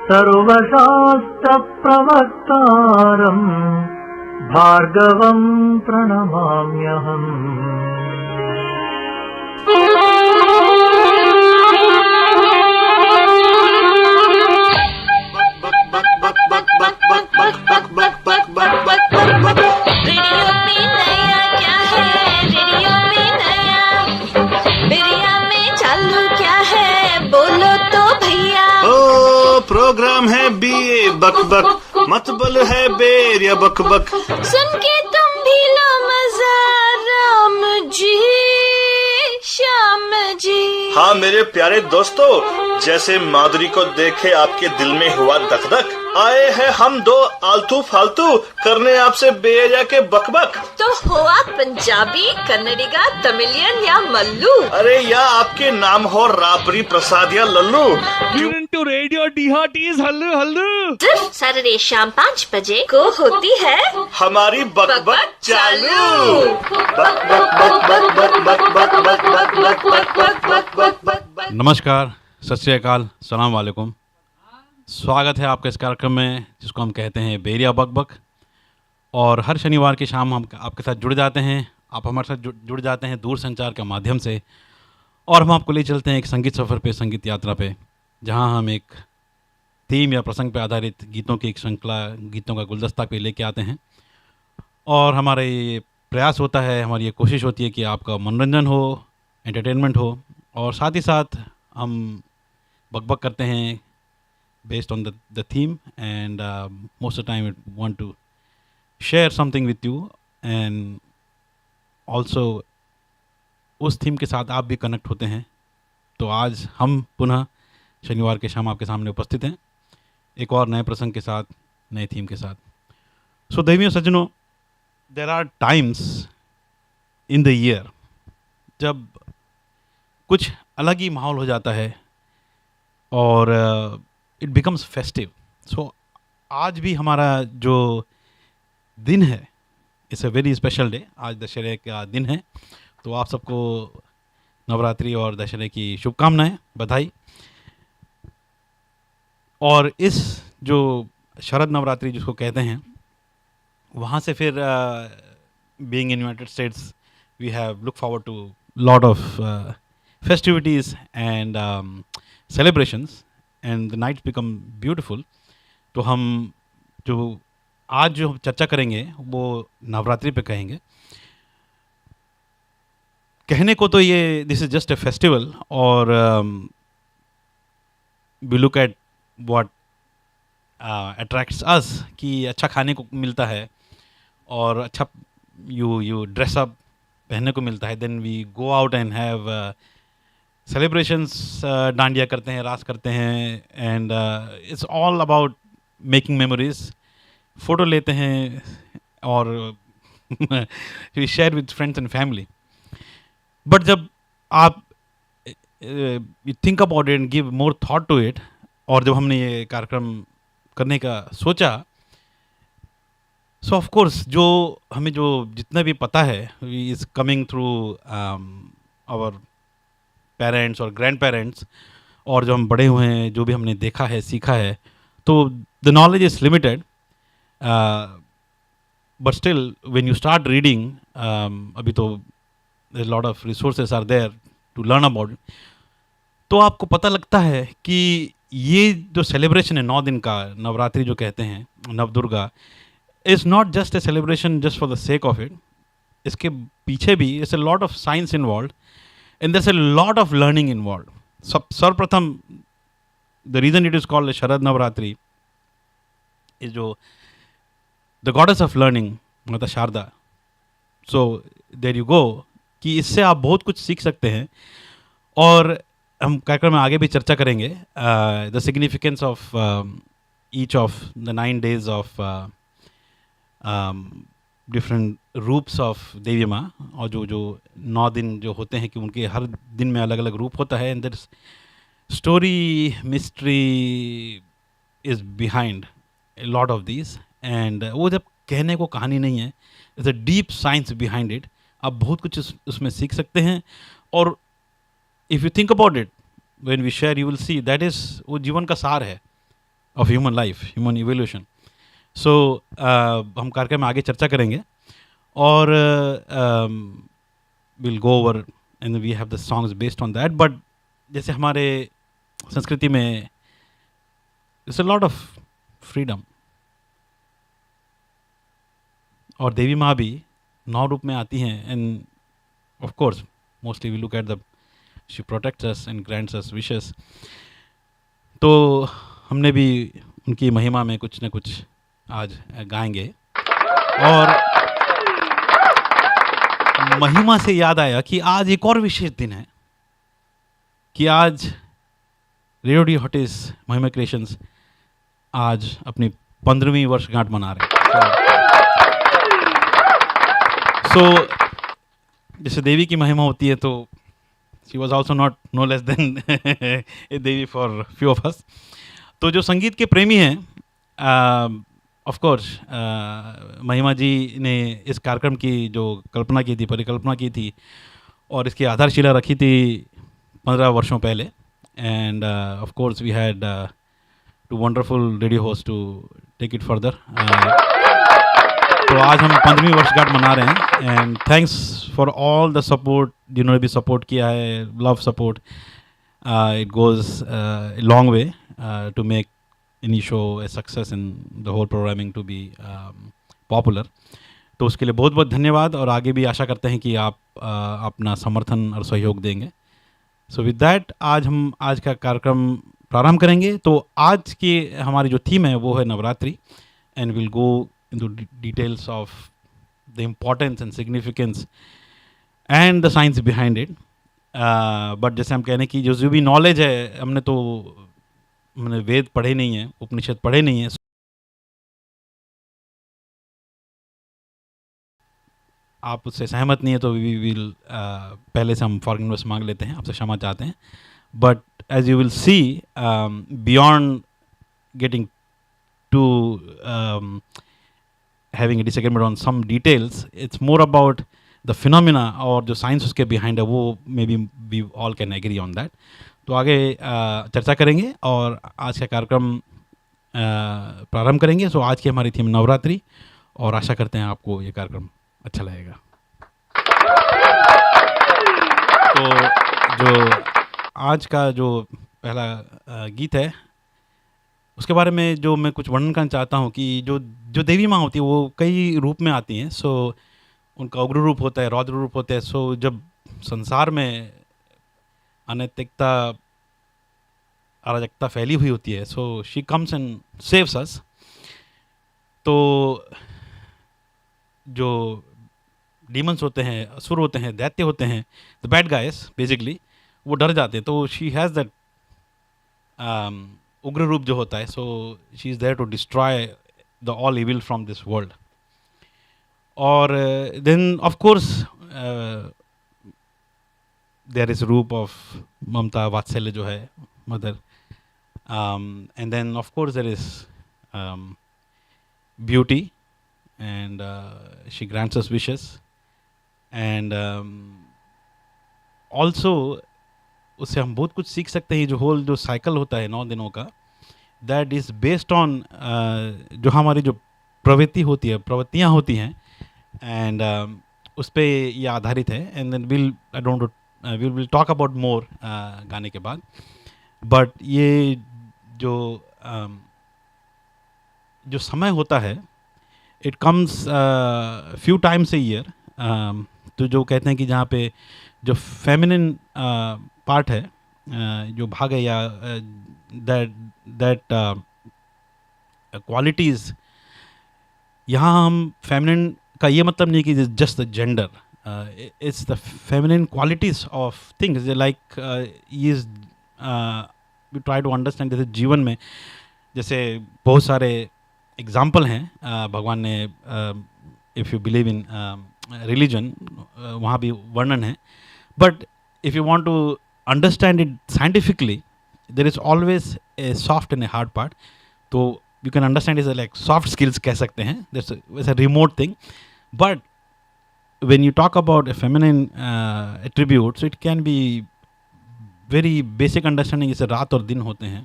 सर्वशास्त्रप्रवक्तारम् भार्गवं प्रणमाम्यहम्। Radio में नया क्या है, रेडियो में नया बिरिया में चालू क्या है, बोलो तो भैया। ओ प्रोग्राम है बीए बक बक, मतबल है बेर या बक बक। सुन के तुम भी लो मजा, राम जी श्याम जी। हाँ मेरे प्यारे दोस्तों, जैसे माधुरी को देखे आपके दिल में हुआ दक दक, आए हैं हम दो आलतू फालतू करने आपसे बेरिया के बकबक। तो हो आप पंजाबी, कन्नडिगा, तमिलियन या मल्लू? अरे या आपके नाम हो राबरी, प्रसाद या लल्लू। ट्यून टू रेडियो डिहाटीज हल्लू हल्लू। सिर्फ सैटरडे शाम 5 बजे को होती है हमारी बकबक चालू। नमस्कार, सत श्री अकाल, सलाम वालेकुम। स्वागत है आपका इस कार्यक्रम में जिसको हम कहते हैं बेरिया बकबक। और हर शनिवार की शाम हम आपके साथ जुड़ जाते हैं, आप हमारे साथ जुड़ जाते हैं दूर संचार के माध्यम से, और हम आपको ले चलते हैं एक संगीत सफ़र पे, संगीत यात्रा पे, जहां हम एक थीम या प्रसंग पे आधारित गीतों की एक श्रृंखला, गीतों का गुलदस्ता पे लेके आते हैं। और हमारा ये प्रयास होता है, हमारी ये कोशिश होती है कि आपका मनोरंजन हो, एंटरटेनमेंट हो, और साथ ही साथ हम बकबक करते हैं based on the theme, and most of the time we want to share something with you, and also उस थीम के साथ आप भी कनेक्ट होते हैं। तो आज हम पुनः शनिवार के शाम आपके सामने उपस्थित हैं एक और नए प्रसंग के साथ, नए थीम के साथ। सो दैवियों सज्जनों, there are times in the year जब कुछ अलग ही माहौल हो जाता है और इट बिकम्स फेस्टिव। सो आज भी हमारा जो दिन है, it's a very special day. आज दशहरे का दिन है, तो आप सबको नवरात्रि और दशहरे की शुभकामनाएं, बधाई। और इस जो शरद नवरात्रि जिसको कहते हैं, वहाँ से फिर being in United States we have look forward to lot of festivities and celebrations, and the nights become beautiful. तो हम जो आज जो चर्चा करेंगे वो नवरात्रि पे कहेंगे। कहने को तो ये this is just a festival, और we look at what attracts us, कि अच्छा खाने को मिलता है और अच्छा यू ड्रेस अप, पहनने को मिलता है। Then we go out and have celebrations, dandiya करते हैं, रास करते हैं, and it's all about making memories. Photo लेते हैं और we share with friends and family. But जब आप you think about it and give more thought to it, और जब हमने ये कार्यक्रम करने का सोचा, सो ऑफ कोर्स जो हमें जो जितना भी पता है is coming through our parents और ग्रैंड पेरेंट्स, और जो हम बड़े हुए हैं, जो भी हमने देखा है, सीखा है, तो the knowledge is limited. But still when you start reading, अभी तो lot of resources are there to learn about, तो आपको पता लगता है कि ये जो सेलिब्रेशन है 9 दिन का, नवरात्रि जो कहते हैं, Navdurga, is not just a celebration just for the sake of it. इसके पीछे भी it's a lot of science involved, and there's a lot of learning involved. सर्वप्रथम, the reason it is called a Sharad Navratri is जो the goddess of learning, माता Sharda. So there you go, कि इससे आप बहुत कुछ सीख सकते हैं. और हम कार्यक्रम में आगे भी चर्चा करेंगे the significance of each of the 9 days of different रूप्स ऑफ देवी माँ, और जो 9 दिन जो होते हैं कि उनके हर दिन में अलग अलग रूप होता है, and their story mystery is behind a lot of this, and वो जब कहने को कहानी नहीं है, it's a deep science behind it. आप बहुत कुछ उसमें सीख सकते हैं. और if you think about it, when we share, you will see that is, वो जीवन का सार है. Of human life, human evolution. So हम कार्यक्रम में आगे चर्चा करेंगे और will go over and we have the songs based on that. But जैसे हमारे संस्कृति में it's a lot of freedom, और देवी माँ भी 9 रूप में आती हैं. And of course mostly we look at the she protects us and grants us wishes. तो हमने भी उनकी महिमा में कुछ न कुछ आज गाएंगे. और महिमा से याद आया कि आज एक और विशेष दिन है कि आज रेडियो डी हॉटिस महिमा क्रिएशंस आज अपनी 15वीं वर्षगांठ मना रहे हैं. सो जैसे देवी की महिमा होती है, तो she was also not know less than A Devi for few of us. तो जो संगीत के प्रेमी हैं, ऑफ कोर्स महिमा जी ने इस कार्यक्रम की जो कल्पना की थी, परिकल्पना की थी और इसकी आधारशिला रखी थी 15 वर्षों पहले. And of course we had two wonderful radio host to take it further. तो आज हम 15वीं वर्षगांठ मना रहे हैं. And thanks for all the support जिन्होंने भी सपोर्ट किया है, love support. It goes long way to make any show a success in the whole programming to be popular. तो उसके लिए बहुत बहुत धन्यवाद, और आगे भी आशा करते हैं कि आप अपना समर्थन और सहयोग देंगे. सो विद दैट आज हम आज का कार्यक्रम प्रारंभ करेंगे. तो आज की हमारी जो थीम है वो है Navratri. And will go into details of the importance and significance and the science behind it. But जैसे हम कहने की जो भी नॉलेज है, हमने वेद पढ़े नहीं है, उपनिषद पढ़े नहीं है. आप उससे सहमत नहीं है तो वी विल पहले से हम फॉरगिवनेस मांग लेते हैं, आपसे क्षमा चाहते हैं. But as you will see, beyond getting to having a disagreement on some details, it's more about the phenomena और जो साइंस उसके behind है, वो maybe we all can agree on that. तो आगे चर्चा करेंगे और आज का कार्यक्रम प्रारंभ करेंगे. सो आज की हमारी थीम नवरात्रि, और आशा करते हैं आपको ये कार्यक्रम अच्छा लगेगा. तो जो आज का जो पहला गीत है, उसके बारे में जो मैं कुछ वर्णन करना चाहता हूँ कि जो देवी माँ होती है वो कई रूप में आती हैं. सो उनका उग्र रूप होता है, रौद्र रूप होता है. सो जब संसार में अनैतिकता, अराजकता फैली हुई होती है, so she comes and saves us. तो जो डीमंस होते हैं, असुर होते हैं, दैत्य होते हैं, द बैड गाइस बेसिकली, वो डर जाते हैं. तो शी हैज़ दैट उग्र रूप जो होता है. So she is there to destroy the all evil from this world. और then of course there is रूप ऑफ ममता, वात्सल्य जो है, mother. And then of course there is beauty, and she grants us wishes. And also उससे हम बहुत कुछ सीख सकते हैं. जो होल जो साइकिल होता है 9 दिनों का, दैट इज़ बेस्ड ऑन जो हमारी जो प्रवृत्तियाँ होती हैं, एंड उस पर ये आधारित है. And then will talk about more गाने के बाद. बट ये जो समय होता है, it comes few times a year. तो जो कहते हैं कि जहाँ पे जो फेमिनिन पार्ट है, जो भाग है, या दैट क्वालिटीज़, यहाँ हम फेमिनिन का ये मतलब नहीं कि just the gender, it's the feminine qualities of things. Like is we try to understand. जैसे जीवन में जैसे बहुत सारे एग्जाम्पल हैं, भगवान ने, if you believe in religion, वहाँ भी वर्णन है. But if you want to understand it scientifically, there is always a soft and a hard part. तो you can understand is like soft skills कह सकते हैं. It's a remote thing. But when you talk about a feminine attributes, it can be very basic understanding. जैसे रात और दिन होते हैं,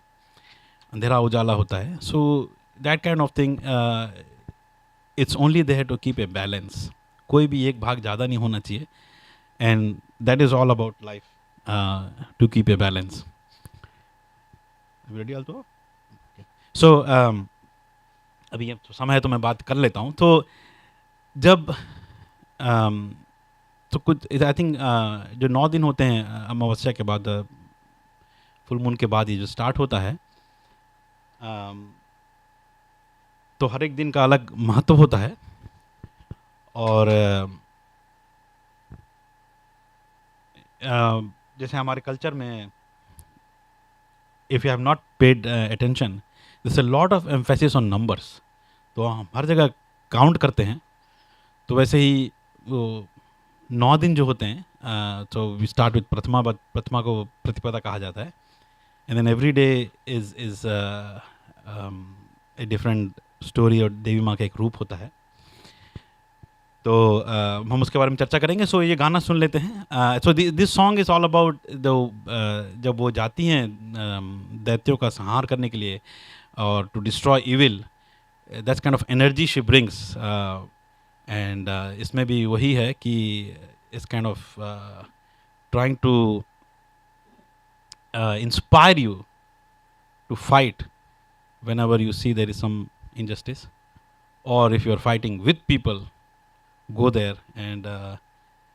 अंधेरा उजाला होता है. So that kind of thing, it's only there to keep a balance. कोई भी एक भाग ज़्यादा नहीं होना चाहिए. And that is all about life, to keep a balance. Ready आल्तो? सो अभी समय है तो मैं बात कर लेता हूँ. तो जब तो कुछ आई थिंक जो 9 दिन होते हैं अमावस्या के बाद, फुल मून के बाद ये जो स्टार्ट होता है, तो हर एक दिन का अलग महत्व होता है. और जैसे हमारे कल्चर में, if you have not paid attention, this a lot of emphasis on numbers. तो हम हर जगह काउंट करते हैं. तो वैसे ही वो 9 दिन जो होते हैं, तो वी स्टार्ट विथ प्रथमा. प्रथमा को प्रतिपदा कहा जाता है. And then every day is a different story, और देवी माँ का एक रूप होता है. तो हम उसके बारे में चर्चा करेंगे. सो ये गाना सुन लेते हैं. So this song is all about जब वो जाती हैं दैत्यों का संहार करने के लिए, और to destroy evil. That's kind of energy she brings. And इसमें भी वही है कि is kind of trying to inspire you to fight whenever you see there is some injustice, or if you are fighting with people, go there. And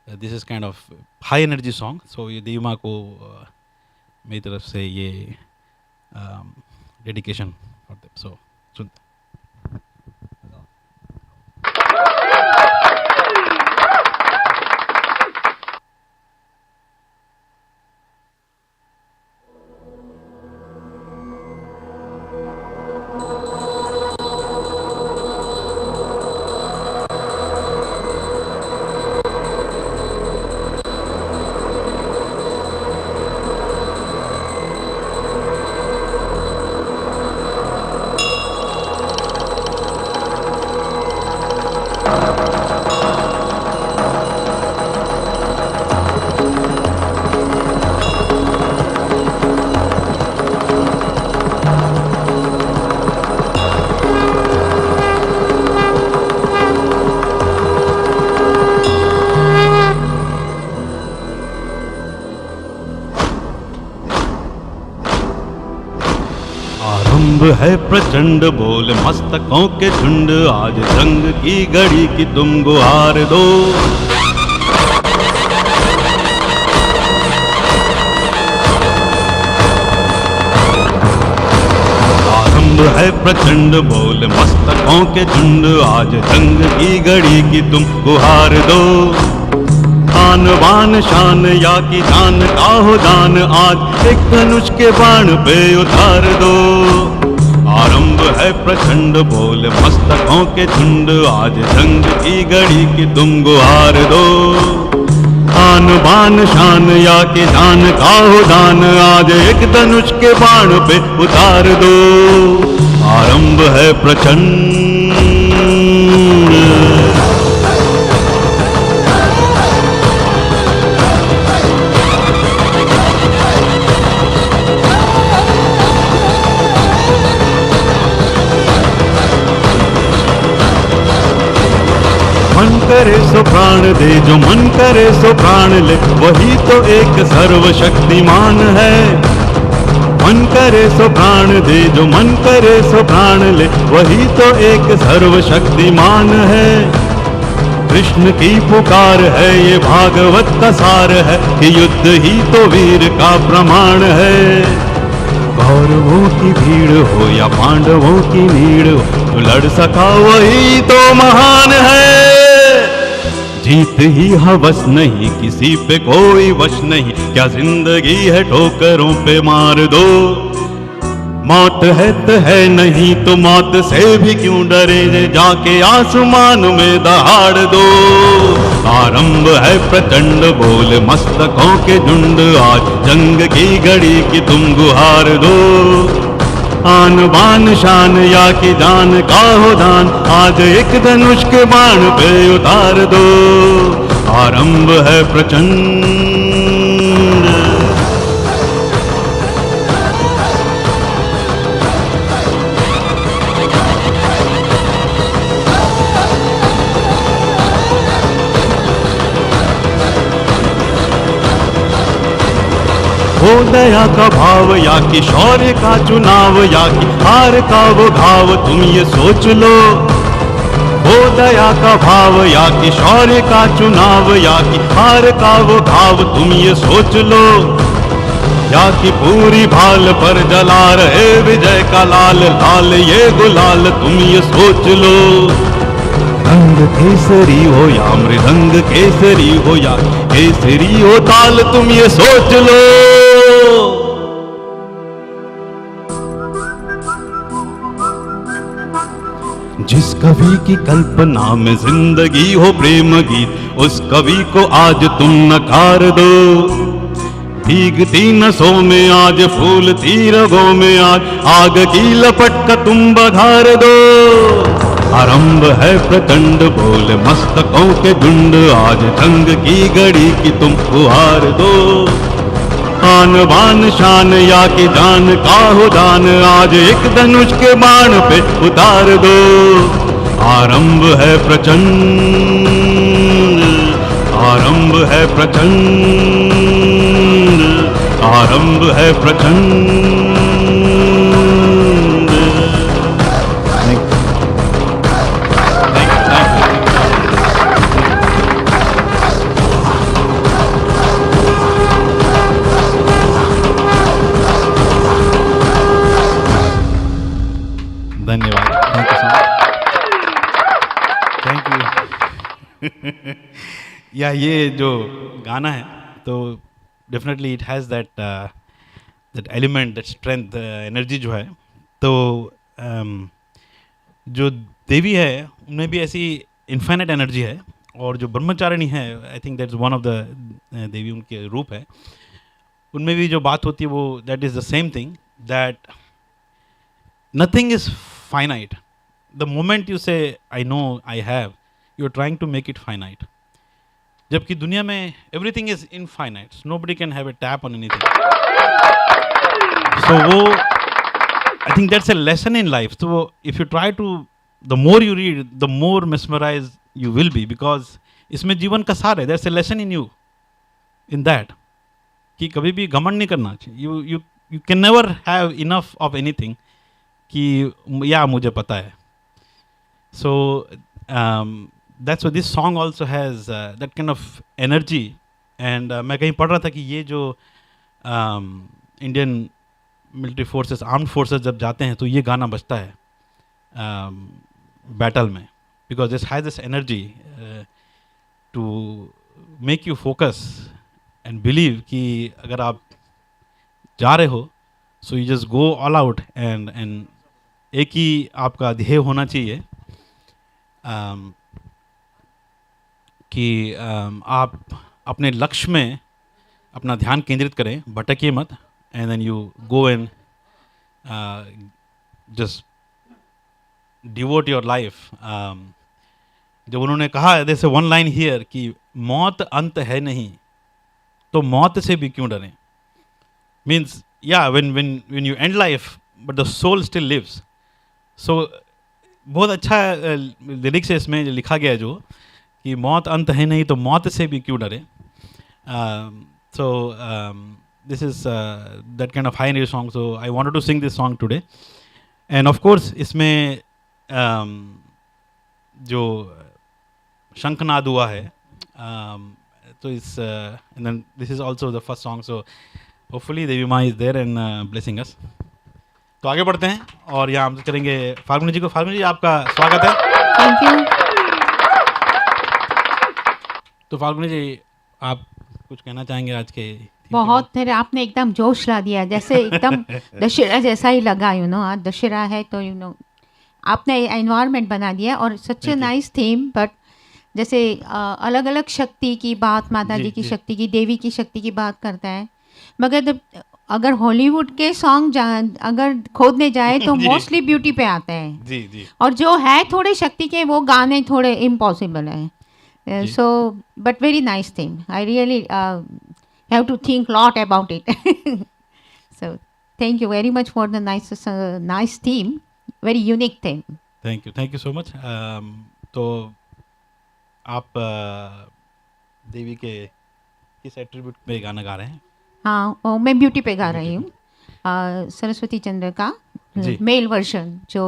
this is kind of high energy song. So ये देवी माँ को मेरी तरफ से ये dedication for them. So सुनते. है प्रचंड बोल मस्तकों के झुंड, आज जंग की घड़ी की तुम गुहार दो. आरंभ है प्रचंड बोल मस्तकों के झुंड, आज जंग की घड़ी की तुम गुहार दो. आन बान शान या की जान का हो दान, आज एक धनुष के बाण पे उतार दो. आरंभ है प्रचंड बोल मस्तकों के झुंड, आज जंग की घड़ी की तुम गुहार दो. आन बान शान या के जान का हो दान, आज एक धनुष के बाण पे उतार दो. आरंभ है प्रचंड. मन करे सो प्राण दे, जो मन करे सो प्राण ले, वही तो एक सर्वशक्तिमान है. मन करे सो प्राण दे, जो मन करे सो प्राण ले, वही तो एक सर्वशक्तिमान है. कृष्ण की पुकार है, ये भागवत का सार है, कि युद्ध ही तो वीर का प्रमाण है. कौरवों की भीड़ हो या पांडवों की भीड़ हो, जो लड़ सका वही तो महान है. जीत ही हवस नहीं, किसी पे कोई वश नहीं, क्या जिंदगी है ठोकरों पे मार दो. मौत है तो है नहीं, तो मौत से भी क्यों डरे, जाके आसमान में दहाड़ दो. आरंभ है प्रचंड बोल मस्तकों के झुंड, आज जंग की घड़ी की तुम गुहार दो. आन बान शान या की जान का हो दान, आज एक धनुष के बाण पे उतार दो. आरंभ है प्रचंड. दया का भाव या कि शौर्य का चुनाव या कि हार का वो घाव, तुम ये सोच लो। हो दया का भाव या कि शौर्य का चुनाव या कि हार का वो घाव, तुम ये सोच लो। या कि पूरी भाल पर जला रहे विजय का लाल लाल ये गुलाल, तुम ये सोच लो। रंग केसरी हो या मृदंग केसरी हो या केसरी हो ताल, तुम ये सोच लो। जिस कवि की कल्पना में जिंदगी हो प्रेम गीत, उस कवि को आज तुम नकार दो। भीगती नसों में आज फूलती रगों में आज आग की लपट का तुम बघार दो। आरंभ है प्रचंड बोल मस्तकों के झुंड, आज जंग की घड़ी की तुम गुहार दो। आन बान शान या कि जान का हो दान, आज एक धनुष के बाण पे उतार दो। आरंभ है प्रचंड, आरंभ है प्रचंड, आरंभ है प्रचंड। धन्यवाद, thank you so much, thank you. या ये जो गाना है तो definitely it has that that element, that strength, energy जो है। तो जो देवी है उनमें भी ऐसी इन्फाइनाइट एनर्जी है, और जो ब्रह्मचारिणी है, I think that's one of the Devi, उनके रूप है, उनमें भी जो बात होती है वो that is the same thing, that nothing is finite. The moment you say I know I have, you are trying to make it finite. जबकि दुनिया में everything is infinite. Nobody can have a tap on anything. So वो I think that's a lesson in life. So if you try to, the more you read, the more mesmerized you will be, because इसमें जीवन का सार है. There's a lesson in you, in that, कि कभी भी घमंड नहीं करना चाहिए. You can never have enough of anything. कि या मुझे पता है. So that's why this song also has that kind of energy. And मैं कहीं पढ़ रहा था कि ये जो Indian military forces, armed forces जब जाते हैं तो ये गाना बजता है बैटल में, because this has this energy to make you focus and believe कि अगर आप जा रहे हो, so you just go all out, and एक ही आपका ध्येय होना चाहिए कि आप अपने लक्ष्य में अपना ध्यान केंद्रित करें, भटकिए मत, and then you go and just devote your life. जब उन्होंने कहा, जैसे वन लाइन हियर कि मौत अंत है नहीं तो मौत से भी क्यों डरें, मीन्स या when you end life but the soul still lives. So बहुत अच्छा लिरिक्स है इसमें लिखा गया है जो कि मौत अंत है नहीं तो मौत से भी क्यों डरे. So this is that kind of high energy song, so I wanted to sing this song today. And of course इसमें जो शंखनाद हुआ है, तो इस and then this is also the first song, so hopefully देवी माँ is there and blessing us. तो आगे बढ़ते हैं और यहाँ हम करेंगे फाल्गुनी जी को. फाल्गुनी जी, आपका स्वागत है. Thank you. तो फाल्गुनी जी, आप कुछ कहना चाहेंगे आज के? बहुत फिर आपने एकदम जोश ला दिया, जैसे एकदम दशहरा जैसा ही लगा. आज दशहरा है तो आपने एनवायरनमेंट बना दिया, और सच ए नाइस थीम. बट जैसे अलग अलग शक्ति की बात, माता जी की शक्ति की, देवी की शक्ति की बात करता है, मगर अगर हॉलीवुड के सॉन्ग अगर खोदने जाए तो मोस्टली ब्यूटी पे आते हैं. जी. और जो है थोड़े शक्ति के, वो गाने थोड़े इम्पॉसिबल हैं. So but very nice theme. I really have to think lot about it. So thank you very much for the nice theme, very unique theme. Thank you so much. तो आप देवी के किस एट्रीब्यूट पे गाना गा रहे हैं? हाँ, मैं ब्यूटी पे गा रही हूँ, सरस्वती चंद्र का जी। मेल वर्जन, जो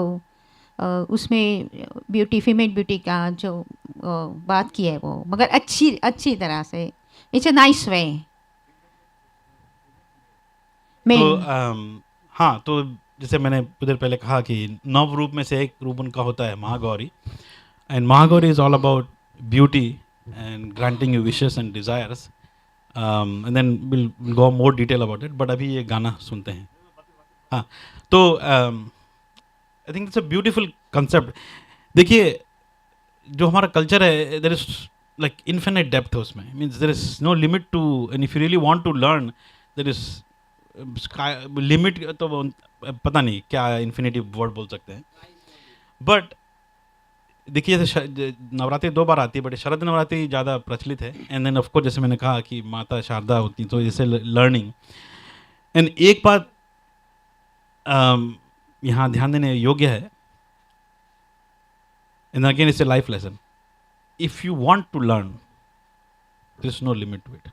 उसमें ब्यूटी, फीमेल ब्यूटी का जो बात की है वो, मगर अच्छी तरह से, इट्स अ नाइस वे। तो हाँ, तो जैसे मैंने कुछ देर पहले कहा कि 9 रूप में से एक रूप उनका होता है Mahagauri, and Mahagauri is all about beauty and granting you wishes and desires, and then will go more detail about it, but अभी ये गाना सुनते हैं। हाँ, तो I think it's a beautiful concept. देखिए, जो हमारा कल्चर है, there is like infinite depth है उसमें, means there is no limit to, and if you really want to learn, there is limit, तो पता नहीं क्या इन्फिनिटी वर्ड बोल सकते हैं। बट देखिए, जैसे नवरात्रि 2 बार आती है, बट शरद नवरात्रि ज़्यादा प्रचलित है, एंड देन ऑफ कोर्स जैसे मैंने कहा कि माता शारदा होती, तो जैसे लर्निंग। एंड एक बात यहाँ ध्यान देने योग्य है, and again it's a life lesson, if you want to learn there is no limit to it,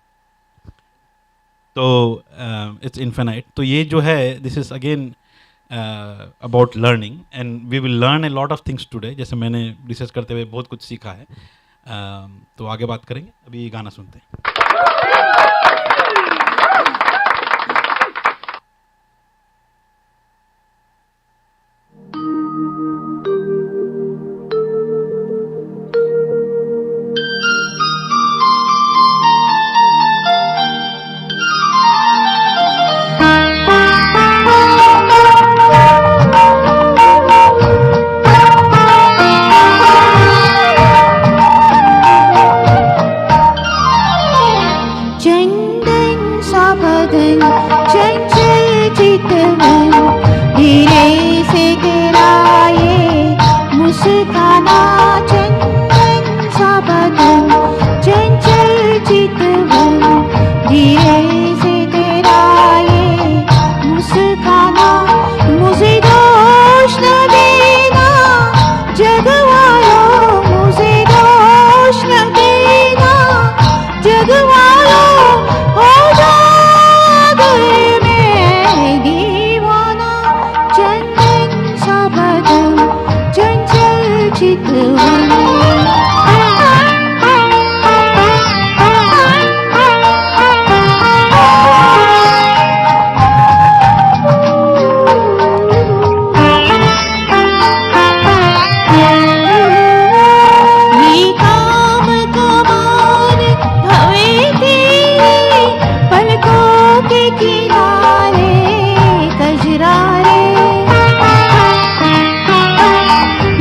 तो इट्स इन्फिनाइट। तो ये जो है, this is again about learning, and we will learn a lot of things today, जैसे मैंने research करते हुए बहुत कुछ सीखा है। तो आगे बात करेंगे, अभी ये गाना सुनते हैं।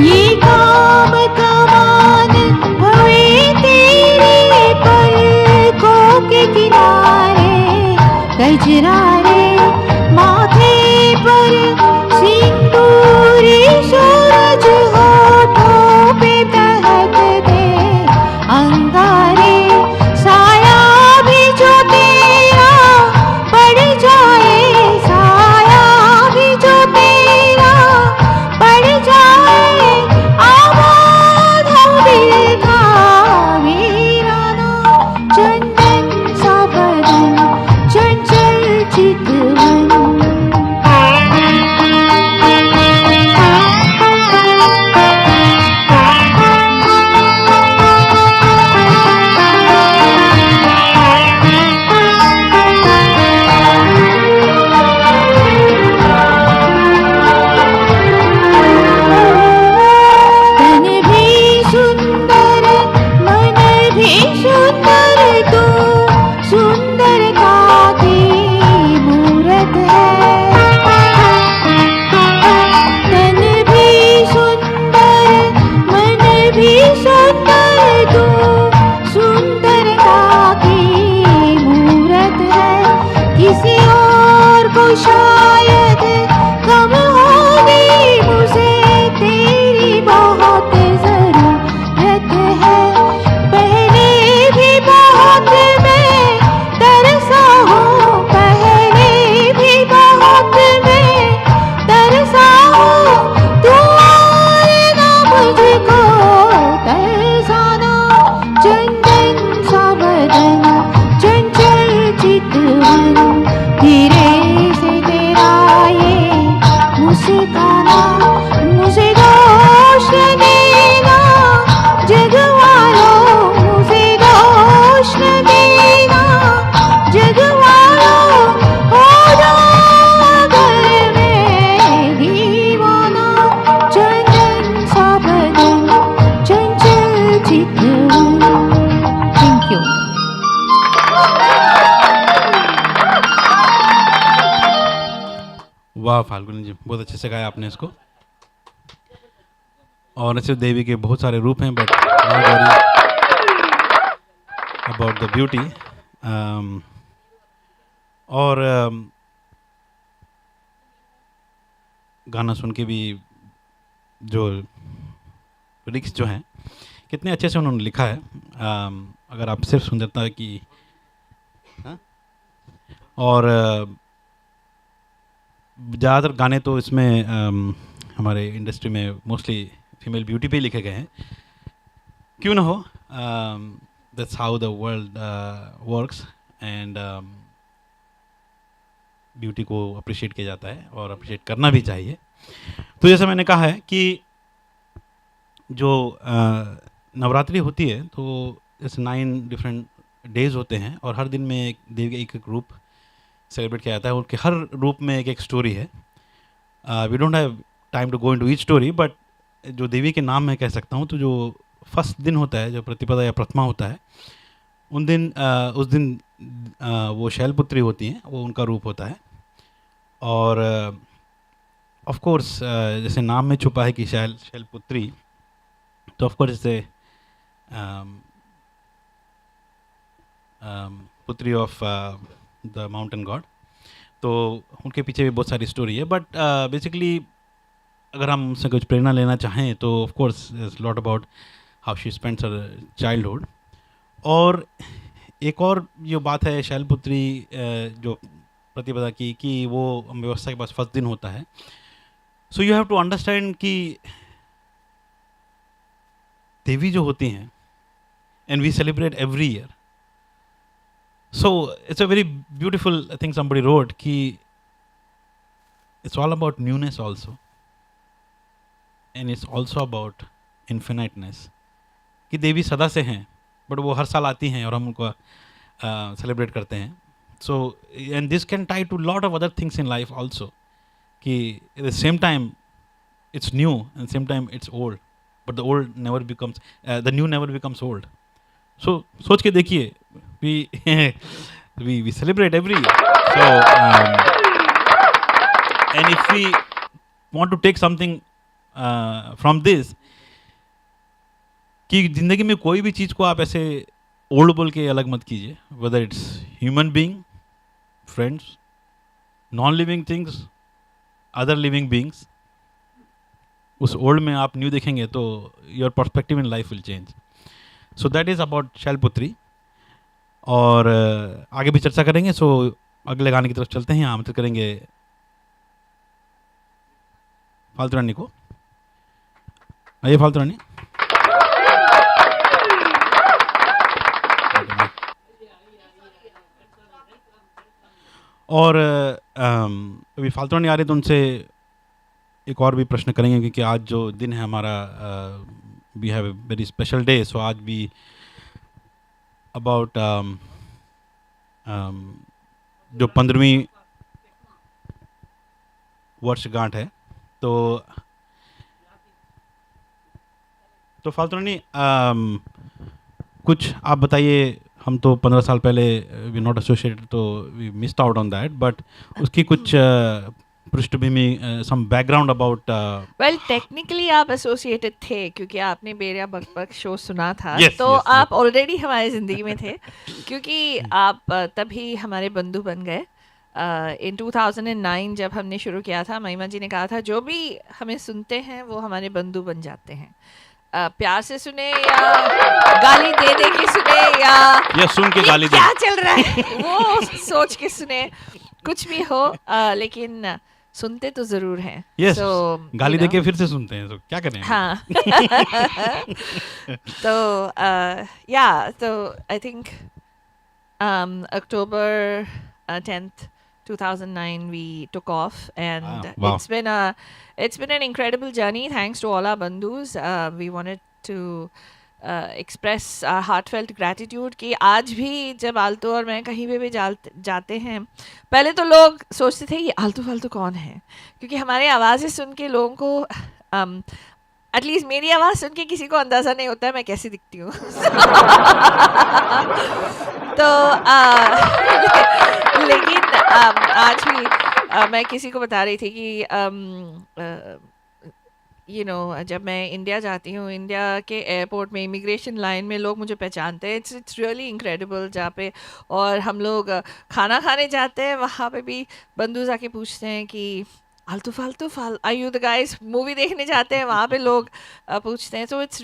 ये काम का फाल्गुनी जी, बहुत अच्छे से गाया आपने इसको। और ऐसे देवी के बहुत सारे रूप हैं, but not worry about the beauty. और गाना सुन के भी जो लिरिक्स जो हैं कितने अच्छे से उन्होंने लिखा है। अगर आप सिर्फ सुंदरता की हाँ? और ज़्यादातर गाने तो इसमें हमारे इंडस्ट्री में मोस्टली फीमेल ब्यूटी पे ही लिखे गए हैं, क्यों ना हो। That's how the world works, and beauty को अप्रिशिएट किया जाता है और अप्रिशिएट करना भी चाहिए। तो जैसे मैंने कहा है कि जो नवरात्रि होती है तो इस 9 डिफरेंट डेज होते हैं और हर दिन में एक देवी का एक रूप सेलिब्रेट किया जाता है। उनके हर रूप में एक स्टोरी है। We don't have time to go into each story, but जो देवी के नाम मैं कह सकता हूँ, तो जो फर्स्ट दिन होता है, जो प्रतिपदा या प्रथमा होता है, उस दिन वो शैलपुत्री होती हैं, वो उनका रूप होता है। और ऑफ कोर्स जैसे नाम में छुपा है कि शैलपुत्री, तो ऑफ कोर्स इसे पुत्री ऑफ द माउंटेन गॉड, तो उनके पीछे भी बहुत सारी स्टोरी है। बट बेसिकली अगर हम उनसे कुछ प्रेरणा लेना चाहें तो of course is lot about how she spends her childhood. और एक और जो बात है शैलपुत्री जो प्रतिपदा की, कि वो व्यवस्था के पास फर्स्ट दिन होता है। So you have to understand कि देवी जो होती हैं, and we celebrate every year, so it's a very beautiful thing somebody wrote कि it's all about newness also, and it's also about infiniteness, कि देवी सदा से हैं बट वो हर साल आती हैं और हम उनको सेलिब्रेट करते हैं। So and this can tie to lot of other things in life also, कि at the same time it's new and same time it's old, but the old never becomes the new never becomes old. So सोच के देखिए, we celebrate every year. So and if we want to take something from this, कि जिंदगी में कोई भी चीज़ को आप ऐसे ओल्ड बोल के अलग मत कीजिए, whether it's human being, friends, non-living things, other living beings, उस ओल्ड में आप न्यू देखेंगे तो your perspective in life will change. So that is about Shailputri. और आगे भी चर्चा करेंगे। सो अगले गाने की तरफ चलते हैं। आमंत्रित करेंगे फाल्तू रानी को। आइए फाल्तू रानी। और अभी फाल्तू रानी आ रही तो उनसे एक और भी प्रश्न करेंगे, क्योंकि आज जो दिन है हमारा, we have a very special day. So आज भी अबाउट जो 15वीं वर्षगांठ है, तो फाल्तू रानी कुछ आप बताइए। हम तो 15 साल पहले वी नॉट एसोसिएटेड, तो we missed out on that, but उसकी कुछ पृष्ठभूमि, some background about. Well technically आप एसोसिएटेड थे क्योंकि आपने बेरिया बकबक शो सुना था। Yes, तो yes, आप ऑलरेडी हमारी ज़िंदगी में थे, क्योंकि आप तभी हमारे बंधु बन गए। इन 2009 जब हमने शुरू किया था, महिमा जी ने कहा था जो भी हमें सुनते हैं वो हमारे बंधु बन जाते हैं। प्यार से सुने या गाली दे दे के सुने या सुन के गाली दे, क्या चल रहा है वो सोच के सुने, कुछ भी हो, लेकिन सुनते तो जरूर हैं। yes, so, गाली देके फिर से सुनते हैं, तो क्या करें। हाँ तो I think October 10th 2009 we took off, and wow. it's been an incredible journey. Thanks to all our bandhus. We wanted to express our heartfelt gratitude कि आज भी जब आलतू और मैं कहीं पे भी जाते हैं, पहले तो लोग सोचते थे कि आलतू फालतू कौन है, क्योंकि हमारी आवाज़ें सुन के लोगों को एटलीस्ट मेरी आवाज़ सुन के किसी को अंदाज़ा नहीं होता है मैं कैसी दिखती हूँ। तो लेकिन आज भी मैं किसी को बता रही थी कि जब मैं इंडिया जाती हूँ, इंडिया के एयरपोर्ट में इमिग्रेशन लाइन में लोग मुझे पहचानते हैं. It's really incredible. जहाँ पे और हम लोग खाना खाने जाते हैं, वहाँ पे भी बंधु आके पूछते हैं कि आलतू फालतू are you the guys. Movie देखने जाते हैं, वहाँ पे लोग पूछते हैं. सो इट्स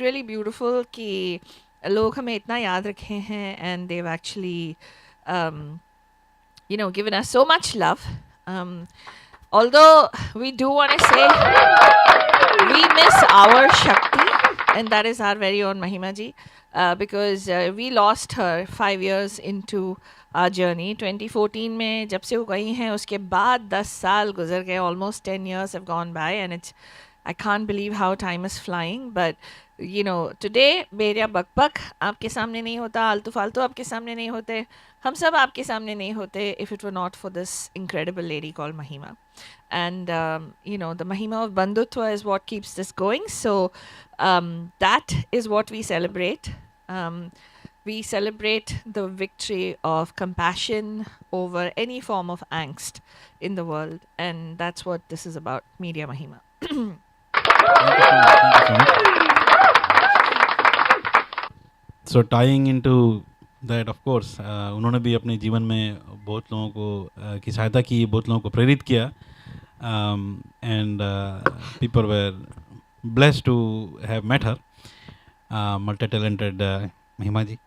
रियली ब्यूटिफुल कि लोग हमें इतना याद रखे हैं, and they actually given us so much love. Although we do want to say we miss our Shakti, and that is our very own Mahima ji, because we lost her 5 years into our journey. 2014 में जब से वो गई हैं, उसके बाद 10 साल गुजर गए. Almost 10 years have gone by, and I can't believe how time is flying. But today बेरिया बकबक आपके सामने नहीं होता, आलतू फालतू आपके सामने नहीं होते, हम सब आपके सामने नहीं होते, if it were not for this incredible lady called Mahima. And the Mahima of Bandhutva is what keeps this going. So that is what we celebrate. We celebrate the victory of compassion over any form of angst in the world, and that's what this is about. Media Mahima. Thank you so much. So tying into that, of course, उन्होंने भी अपने जीवन में बहुत लोगों को की सहायता की, बहुत लोगों को प्रेरित किया, and people were blessed to have met her, multi-talented महिमा जी.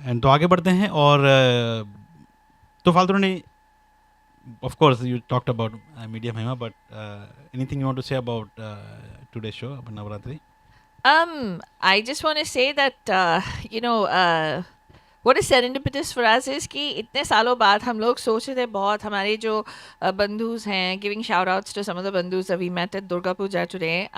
And तो आगे बढ़ते हैं. और तो फाल्तू रानी, of course you talked about media महिमा, but anything you want to say about today's show, about Navratri? I just want to say that what is serendipitous for us is कि इतने सालों बाद हम लोग सोच रहे थे, बहुत हमारे जो बंधुस हैं, giving shout outs to some of the bandhus that we met at Durga Puja today,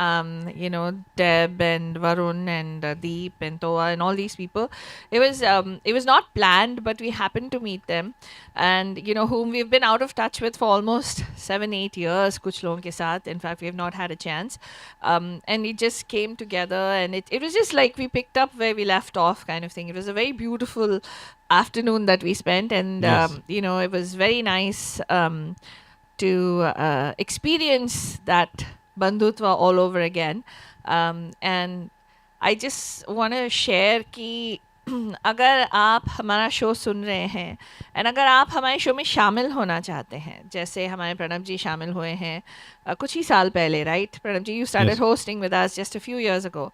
Deb and Varun and Deep and Toa and all these people. It was not planned, but we happened to meet them, and whom we've been out of touch with for almost 7-8 years, kuch logon ke saath. In fact, we have not had a chance, and it just came together, and it was just like we picked up where we left off, kind of thing. It was a very beautiful afternoon that we spent, and Yes. it was very nice to experience that bandhutva all over again, and I just want to share कि अगर आप हमारा show सुन रहे हैं, and अगर आप हमारे show में शामिल होना चाहते हैं, जैसे हमारे प्रणब जी शामिल हुए हैं कुछ ही साल पहले, right Pranab ji? You started hosting with us just a few years ago,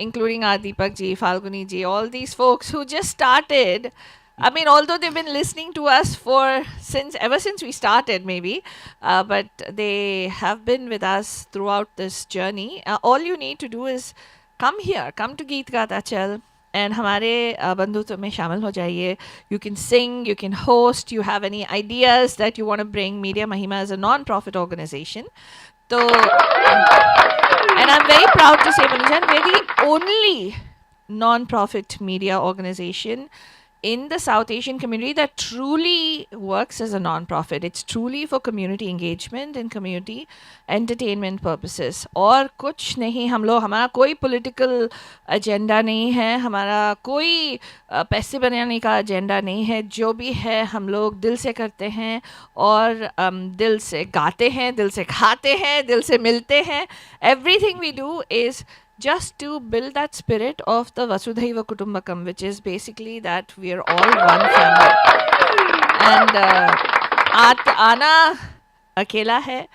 including our Deepak ji, Falguni ji, all these folks who just started. I mean, although they've been listening to us ever since we started, maybe, but they have been with us throughout this journey. All you need to do is come here, come to Geet Gata Chal, and हमारे बंधुत्व में शामिल हो जाइए. You can sing, you can host, you have any ideas that you want to bring. Media Mahima is a non-profit organization. So, and I'm very proud to say, Manujan, we're the only non-profit media organization in the South Asian community that truly works as a non-profit. It's truly for community engagement and community entertainment purposes. और कुछ नहीं, हम लोग, हमारा कोई political agenda नहीं है, हमारा कोई पैसे बनाने का agenda नहीं है. जो भी है हम लोग दिल से करते हैं, और दिल से गाते हैं, दिल से खाते हैं, दिल से मिलते हैं. Everything we do is just to build that spirit of the Vasudhaiva Kutumbakam, which is basically that we are all one family. And आना अकेला है,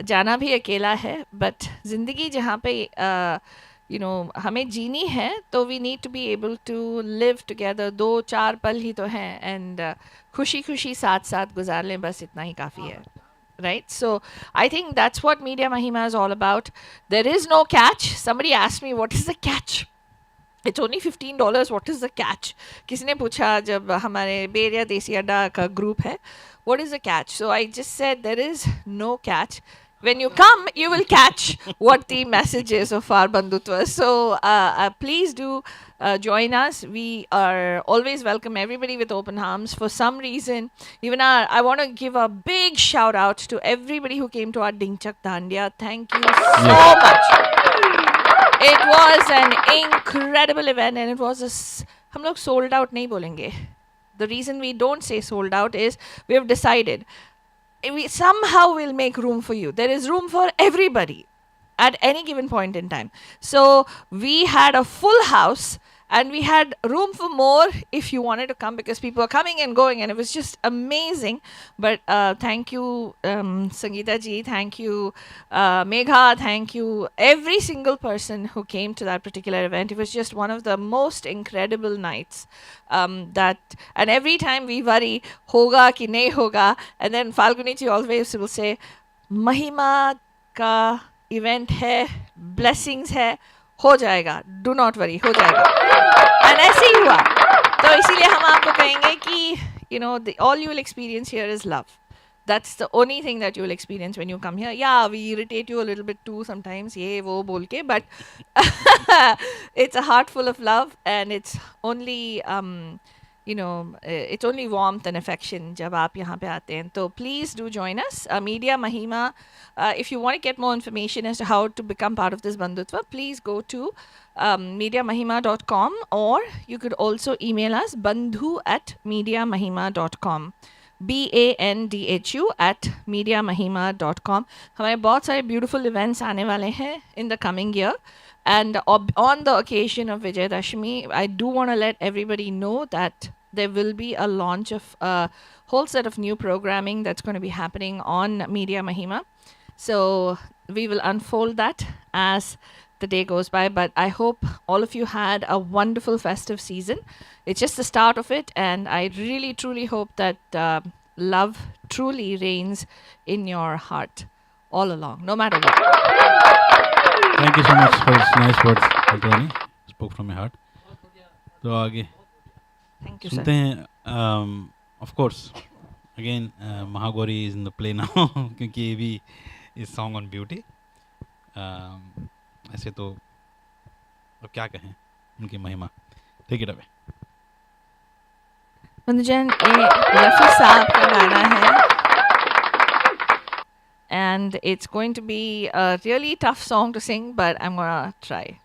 जाना भी अकेला है, but ज़िंदगी जहाँ पे हमें जीनी है, तो we need to be able to live together. 2-4 पल ही तो हैं, and खुशी खुशी साथ साथ गुजार लें, बस इतना ही काफ़ी है. Right? So I think that's what Media Mahima is all about. There is no catch. Somebody asked me, what is the catch? It's only $15. What is the catch? किसी ने पूछा जब हमारे बेरिया देसी अड्डा का group है, what is the catch? So I just said there is no catch. When you come, you will catch what the message is of our Bandhutva. So please do join us. We are always welcome everybody with open arms. For some reason, even I want to give a big shout out to everybody who came to our Dingchak Dandiya. Thank you so much. It was an incredible event, and it was हम लोग sold out नहीं बोलेंगे. The reason we don't say sold out is we have decided we somehow will make room for you. There is room for everybody at any given point in time. So we had a full house and we had room for more if you wanted to come, because people were coming and going and it was just amazing. But thank you, Sangeeta ji, thank you, Megha, thank you, every single person who came to that particular event. It was just one of the most incredible nights. And every time we worry, hoga ki nahi hoga, and then Falguni ji always will say, Mahima ka event hai, blessings hai, हो जाएगा, do not worry, हो जाएगा. And ऐसे ही हुआ. तो इसीलिए हम आपको कहेंगे कि you know, all you will experience here is love. That's the only thing that you will experience when you come here. Yeah, we irritate you a little bit too sometimes, ये वो बोल के, but it's a heart full of love, and it's only it's only warmth and affection जब आप यहाँ पे आते हैं. So please do join us. Media Mahima. If you want to get more information as to how to become part of this Bandhutva, please go to mediamahima.com, or you could also email us bandhu@mediamahima.com. bandhu@mediamahima.com. हमारे बहुत सारे beautiful events आने वाले हैं in the coming year. And on the occasion of Vijayadashmi, I do want to let everybody know that there will be a launch of a whole set of new programming that's going to be happening on Media Mahima. So we will unfold that as the day goes by. But I hope all of you had a wonderful festive season. It's just the start of it. And I really, truly hope that love truly reigns in your heart all along, no matter what. Thank you so much for this nice words, Phaltu Rani. Spoke from my heart. तो आगे Thank you, सुनते sir. हैं. Of course, again, Mahagori is in the play now क्योंकि ये भी is song on beauty. ऐसे तो अब क्या कहें उनकी महिमा. Take it away. बंधुजन, ये रफ़ी साहब का गाना है. And it's going to be a really tough song to sing, but I'm gonna try.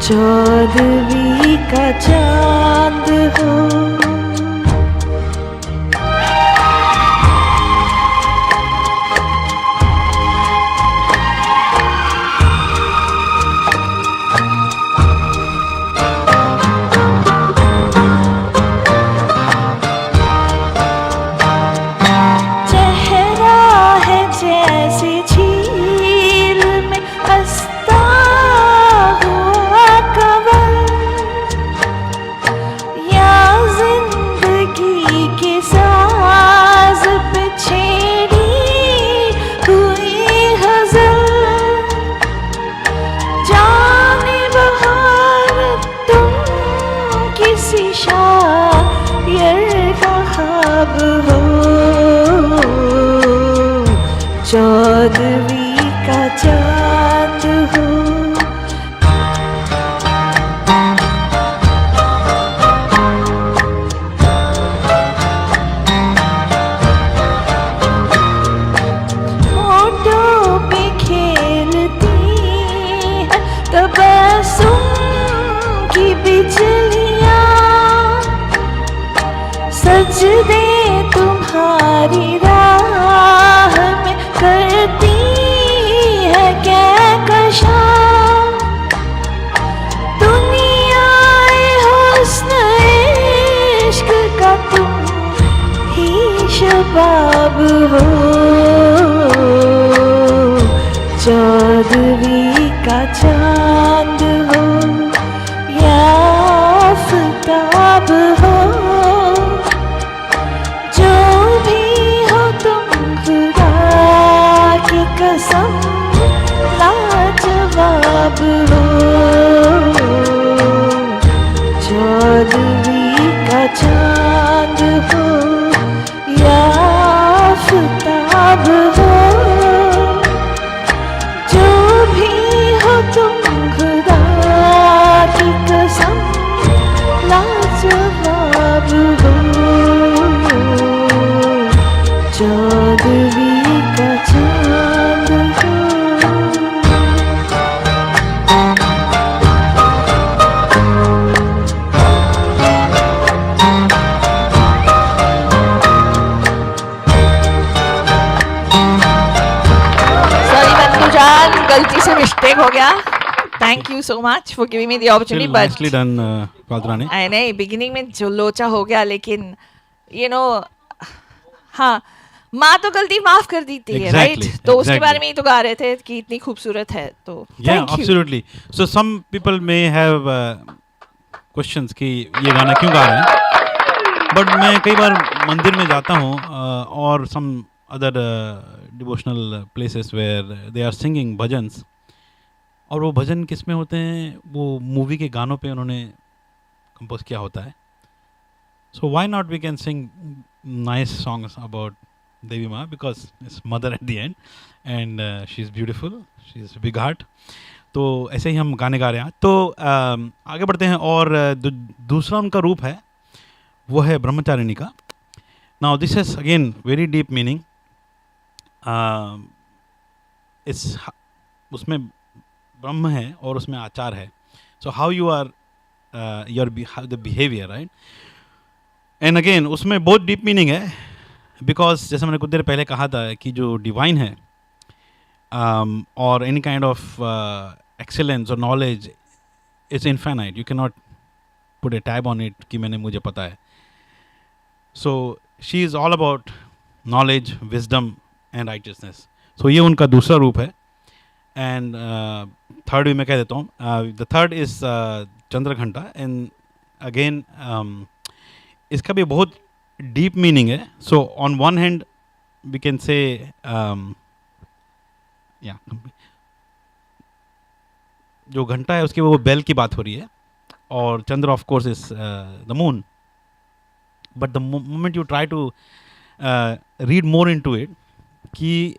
चौदहवीं का चांद हो. चेहरा है जैसे झील में हंसता हुआ कवल, या जिंदगी सजदे तुम्हारी राह में करती है कहकशां दुनियाए हुस्न इश्क का तुम ही शबाब हो चौदहवीं का चांद हो या आफताब हो जो भी हो तुम खुदा की कसम लाजवाब हो चौदहवीं का चांद हो या आफताब हो जो भी हो तुम खुदा की कसम लाजवाब हो चौदहवीं का चांद हो गलती से मिस्टेक हो गया thank you so much for giving me the opportunity but nicely done, Phaltu Rani. नहीं बिगिनिंग में जो लोचा हो गया लेकिन यू नो हाँ माँ तो गलती माफ कर दी थी राइट Exactly, तो उसके exactly. बारे में ही तो गा रहे थे कि इतनी खूबसूरत है तो Yeah, thank you. absolutely. So some people may have questions कि ये गाना क्यों गा रहे हैं, बट मैं कई बार मंदिर में जाता हूँ और some other devotional places where they are singing bhajans, और वो भजन किस में होते हैं, वो मूवी के गानों पे उन्होंने कंपोज किया होता है. So why not we can sing nice songs about Devi Ma, because it's mother at the end and she's beautiful, she's big heart. तो ऐसे ही हम गाने गा रहे हैं. तो आगे बढ़ते हैं और दूसरा उनका रूप है वो है ब्रह्मचारिणी का. Now this is again very deep meaning. इस उसमें ब्रह्म है और उसमें आचार है. So how you are your the behaviour right. And again उसमें बहुत डीप मीनिंग है, बिकॉज जैसे मैंने कुछ देर पहले कहा था कि जो डिवाइन है और एनी काइंड ऑफ एक्सेलेंस और knowledge is infinite. You can not put a tab on it कि मैंने मुझे पता है. So she is all about knowledge, wisdom and righteousness. So ये उनका दूसरा रूप है. एंड थर्ड भी मैं कह देता हूँ. The third is Chandraghanta. And again इसका भी बहुत डीप मीनिंग है. So on one hand we can say जो घंटा है उसकी वो बेल की बात हो रही है, और Chandra of course is the moon. But the moment you try to read more into it कि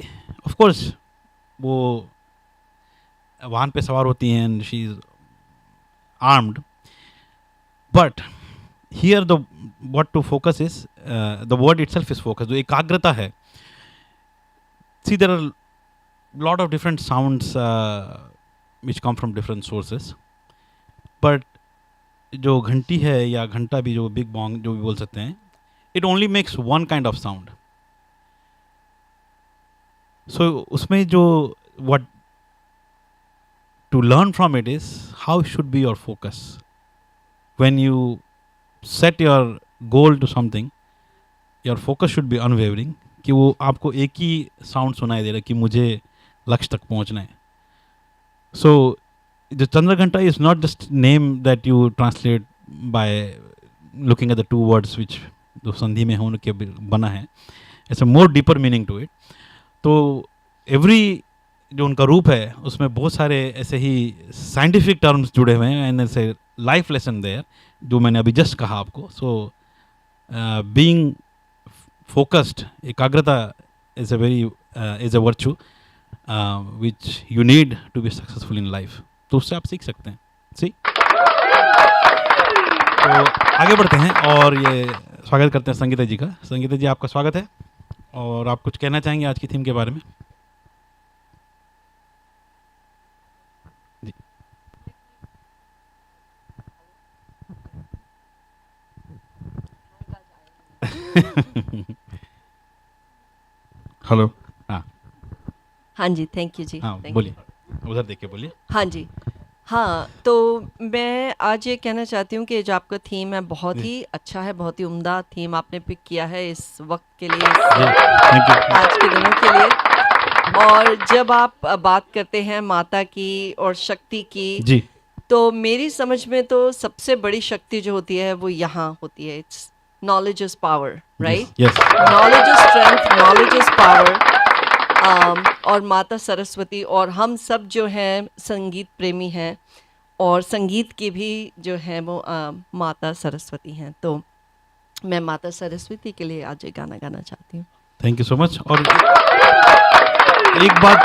ऑफ कोर्स वो वाहन पे सवार होती हैं and she is armed, but here the what to focus is the word itself is focus. जो एकाग्रता है. See, there are lot of different sounds which come from different sources, but जो घंटी है या घंटा भी, जो बिग बॉन्ग जो भी बोल सकते हैं, it only makes one kind of sound. So उसमें जो what to learn from it is how should be your focus when you set your goal to something. Your focus should be unwavering, कि वो आपको एक ही sound सुनाई दे रहा है कि मुझे लक्ष्य तक पहुंचना है. So the Chandraghanta is not just name that you translate by looking at the two words which जो संधि में होने के बना है. It's a more deeper meaning to it. तो एवरी जो उनका रूप है उसमें बहुत सारे ऐसे ही साइंटिफिक टर्म्स जुड़े हुए हैं एंड ऐसे लाइफ लेसन देयर जो मैंने अभी जस्ट कहा आपको. सो बीइंग फोकस्ड, एकाग्रता is a very is a virtue which you need to be successful in life. तो उससे आप सीख सकते हैं. सी तो आगे बढ़ते हैं और ये स्वागत करते हैं संगीता जी का. संगीता जी, आपका स्वागत है और आप कुछ कहना चाहेंगे आज की थीम के बारे में. हेलो. हाँ हाँ जी, थैंक यू जी. हाँ thank you. बोलिए, उधर देख के बोलिए. हाँ जी. हाँ, तो मैं आज ये कहना चाहती हूँ कि जो आपका थीम है बहुत ही अच्छा है, बहुत ही उम्दा थीम आपने पिक किया है इस वक्त के लिए, थैंक यू. आज के दिनों के लिए. और जब आप बात करते हैं माता की और शक्ति की, जी. तो मेरी समझ में तो सबसे बड़ी शक्ति जो होती है वो यहाँ होती है. It's knowledge is power, right? Yes. Knowledge is strength, knowledge is power. और माता सरस्वती और हम सब जो हैं संगीत प्रेमी हैं और संगीत की भी जो है वो माता सरस्वती हैं. तो मैं माता सरस्वती के लिए आज ये गाना गाना चाहती हूँ. Thank you so much. और एक बात,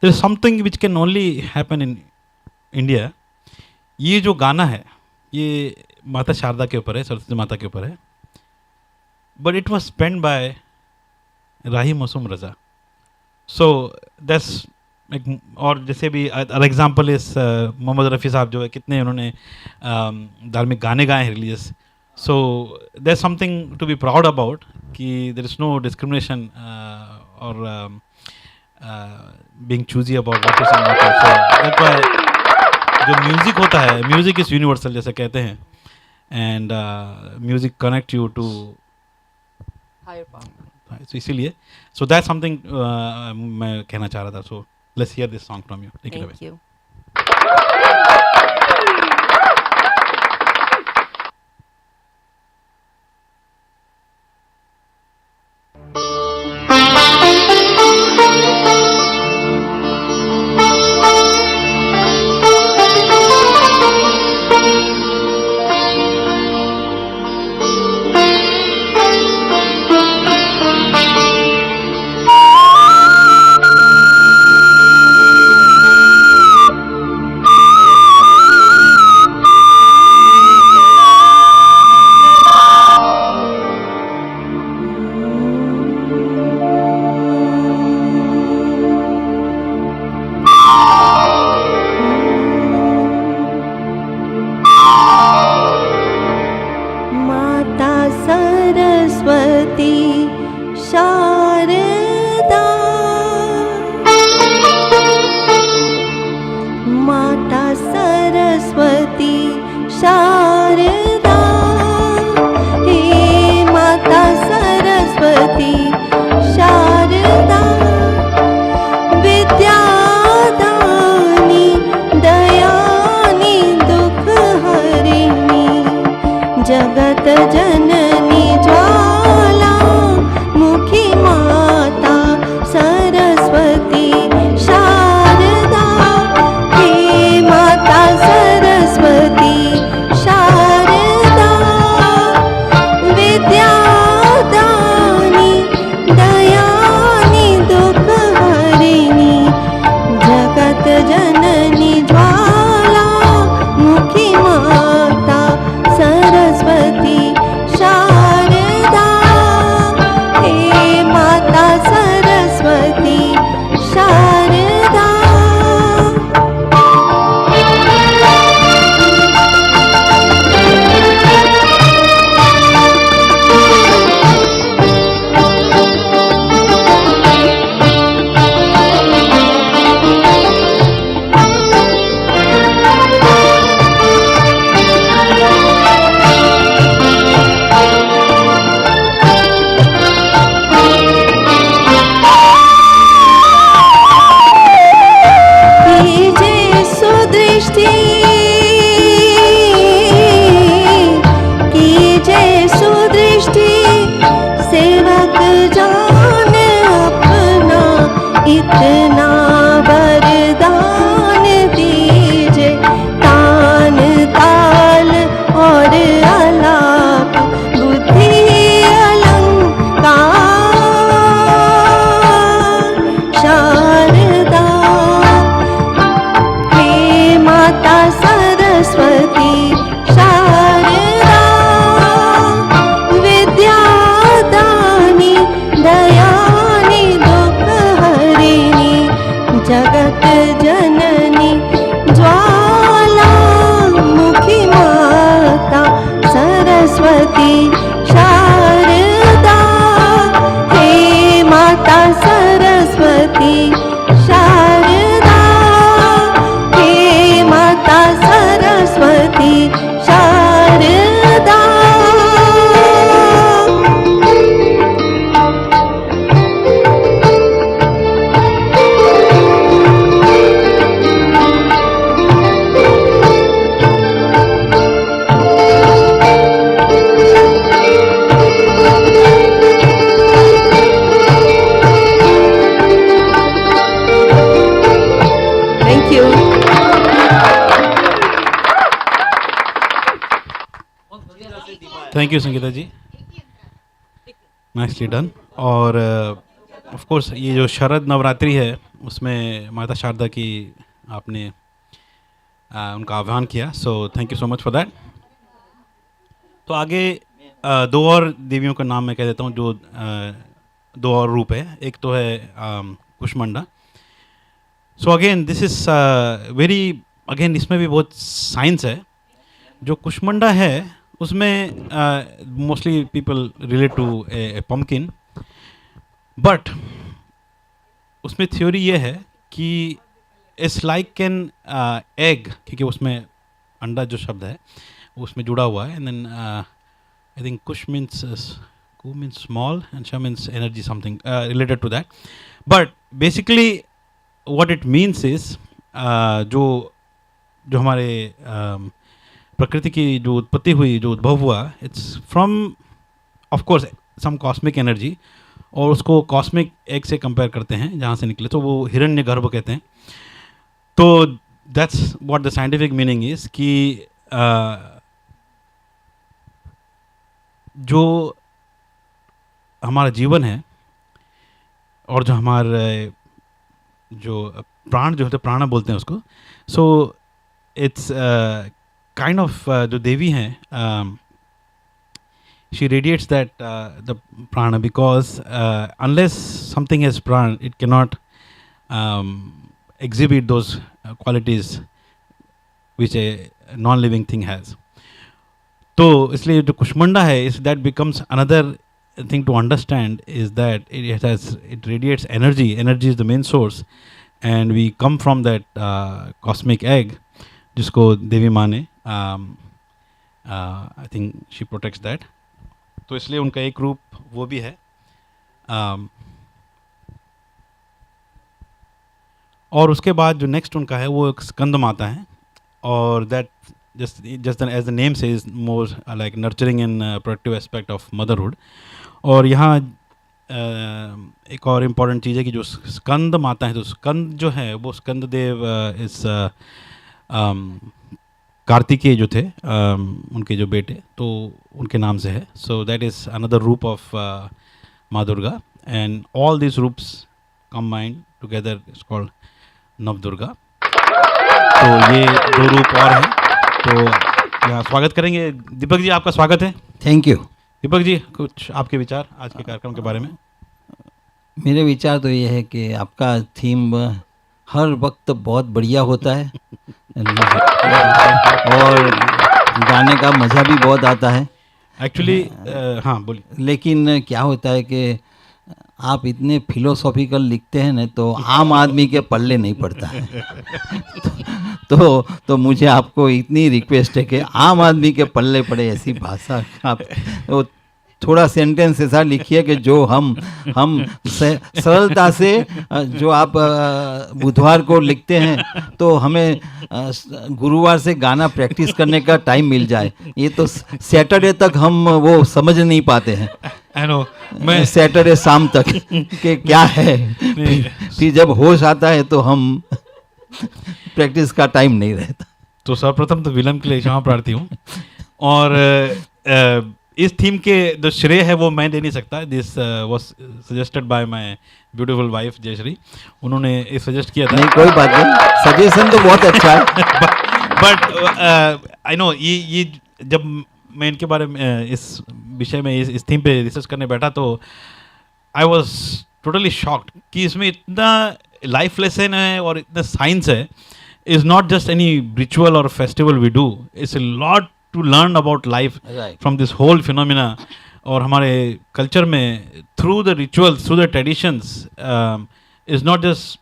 there is something which can only happen in India. ये जो गाना है ये माता शारदा के ऊपर है, सरस्वती माता के ऊपर है, but it was pen by Rahi Masoom Raza. So that's और जैसे भी अदर एग्जाम्पल इस मोहम्मद रफ़ी साहब जो है, कितने उन्होंने धार्मिक गाने गाए हैं religious. So there is something to be proud about कि देयर इज नो डिस्क्रिमिनेशन और being choosy about what is not. So that's why जो म्यूज़िक होता है, म्यूज़िक इज़ यूनिवर्सल जैसे कहते हैं, and music connect you to higher power. तो इसीलिए सो दैट्स समथिंग मैं कहना चाह रहा था. So let's hear this song from you. Take it away. Thank you. Sharda हे माता thank you Sangeeta ji, nicely done. और ऑफ कोर्स ये जो शरद नवरात्रि है उसमें माता शारदा की आपने उनका आह्वान किया, सो thank you so much for that. तो आगे दो और देवियों का नाम मैं कह देता हूँ जो दो और रूप है। एक तो है Kushmanda. So again this is very, again इसमें भी बहुत साइंस है। जो कुष्मांडा है उसमें mostly people relate to a pumpkin, but उसमें थ्योरी ये है कि इट्स लाइक एन एग, क्योंकि उसमें अंडा जो शब्द है उसमें जुड़ा हुआ है। एंड देन आई थिंक कुश मीन्स कु मीन्स स्मॉल एंड श means energy, something related to that. But basically what it means is जो जो हमारे प्रकृति की जो उत्पत्ति हुई, जो उद्भव हुआ, it's from of course some cosmic energy, और उसको कॉस्मिक एग से कंपेयर करते हैं जहाँ से निकले, तो वो हिरण्यगर्भ कहते हैं। तो that's what the scientific meaning is कि जो हमारा जीवन है और जो हमारे जो प्राण जो होते, प्राण बोलते हैं उसको, सो इट्स काइंड ऑफ जो देवी हैं, she radiates that the prana, because unless something has prana, it cannot exhibit those qualities which a non-living thing has. तो इसलिए जो कुष्मांडा है, इस that becomes another thing to understand is that it radiates energy. Energy is the main source, and we come from that cosmic egg, जिसको देवी माँ ने I think she protects that. तो इसलिए उनका एक रूप वो भी है। और उसके बाद जो नेक्स्ट उनका है वो एक स्कंद माता है, और that just as the name says is more like nurturing and productive aspect of motherhood. और यहाँ एक और इम्पॉर्टेंट चीज़ है कि जो स्कंद माता है, तो स्कंद जो है वो स्कंद देव इस कार्तिकेय जो थे उनके जो बेटे, तो उनके नाम से है। सो दैट इज़ अनदर रूप of Maa Durga, and all this रूप्स combined together is called Nav Durga. तो ये दो रूप और हैं। तो यहाँ स्वागत करेंगे दीपक जी, आपका स्वागत है। Thank you. दीपक जी, कुछ आपके विचार आज के कार्यक्रम के बारे में? मेरे विचार तो ये है कि आपका थीम हर वक्त बहुत बढ़िया होता है और गाने का मज़ा भी बहुत आता है एक्चुअली। हाँ बोलिए। लेकिन क्या होता है कि आप इतने फिलोसॉफिकल लिखते हैं ना, तो आम आदमी के पल्ले नहीं पड़ता है। तो मुझे आपको इतनी रिक्वेस्ट है कि आम आदमी के पल्ले पड़े ऐसी भाषा आप तो थोड़ा सेंटेंस ऐसा लिखिए कि जो हम सरलता से, जो आप बुधवार को लिखते हैं तो हमें गुरुवार से गाना प्रैक्टिस करने का टाइम मिल जाए। ये तो सैटरडे तक हम वो समझ नहीं पाते हैं। मैं सैटरडे शाम तक के क्या है, फिर जब होश आता है तो हम प्रैक्टिस का टाइम नहीं रहता। तो सर्वप्रथम तो विलम्ब के लिए क्षमा प्रार्थी हूँ, और इस थीम के जो श्रेय है वो मैं दे नहीं सकता। This was suggested by my beautiful wife Jayashree, उन्होंने ये सजेस्ट किया था। नहीं, कोई बात नहीं, सजेशन तो बहुत अच्छा है। बट आई नो ये जब मैं इनके बारे में इस विषय में इस थीम पे रिसर्च करने बैठा तो आई वाज टोटली शॉक्ड कि इसमें इतना लाइफ लेसन है और इतना साइंस है। Is not just any ritual और festival we do, it's a lot to learn about life from this whole phenomena। और हमारे कल्चर में through the rituals, through the traditions, is not just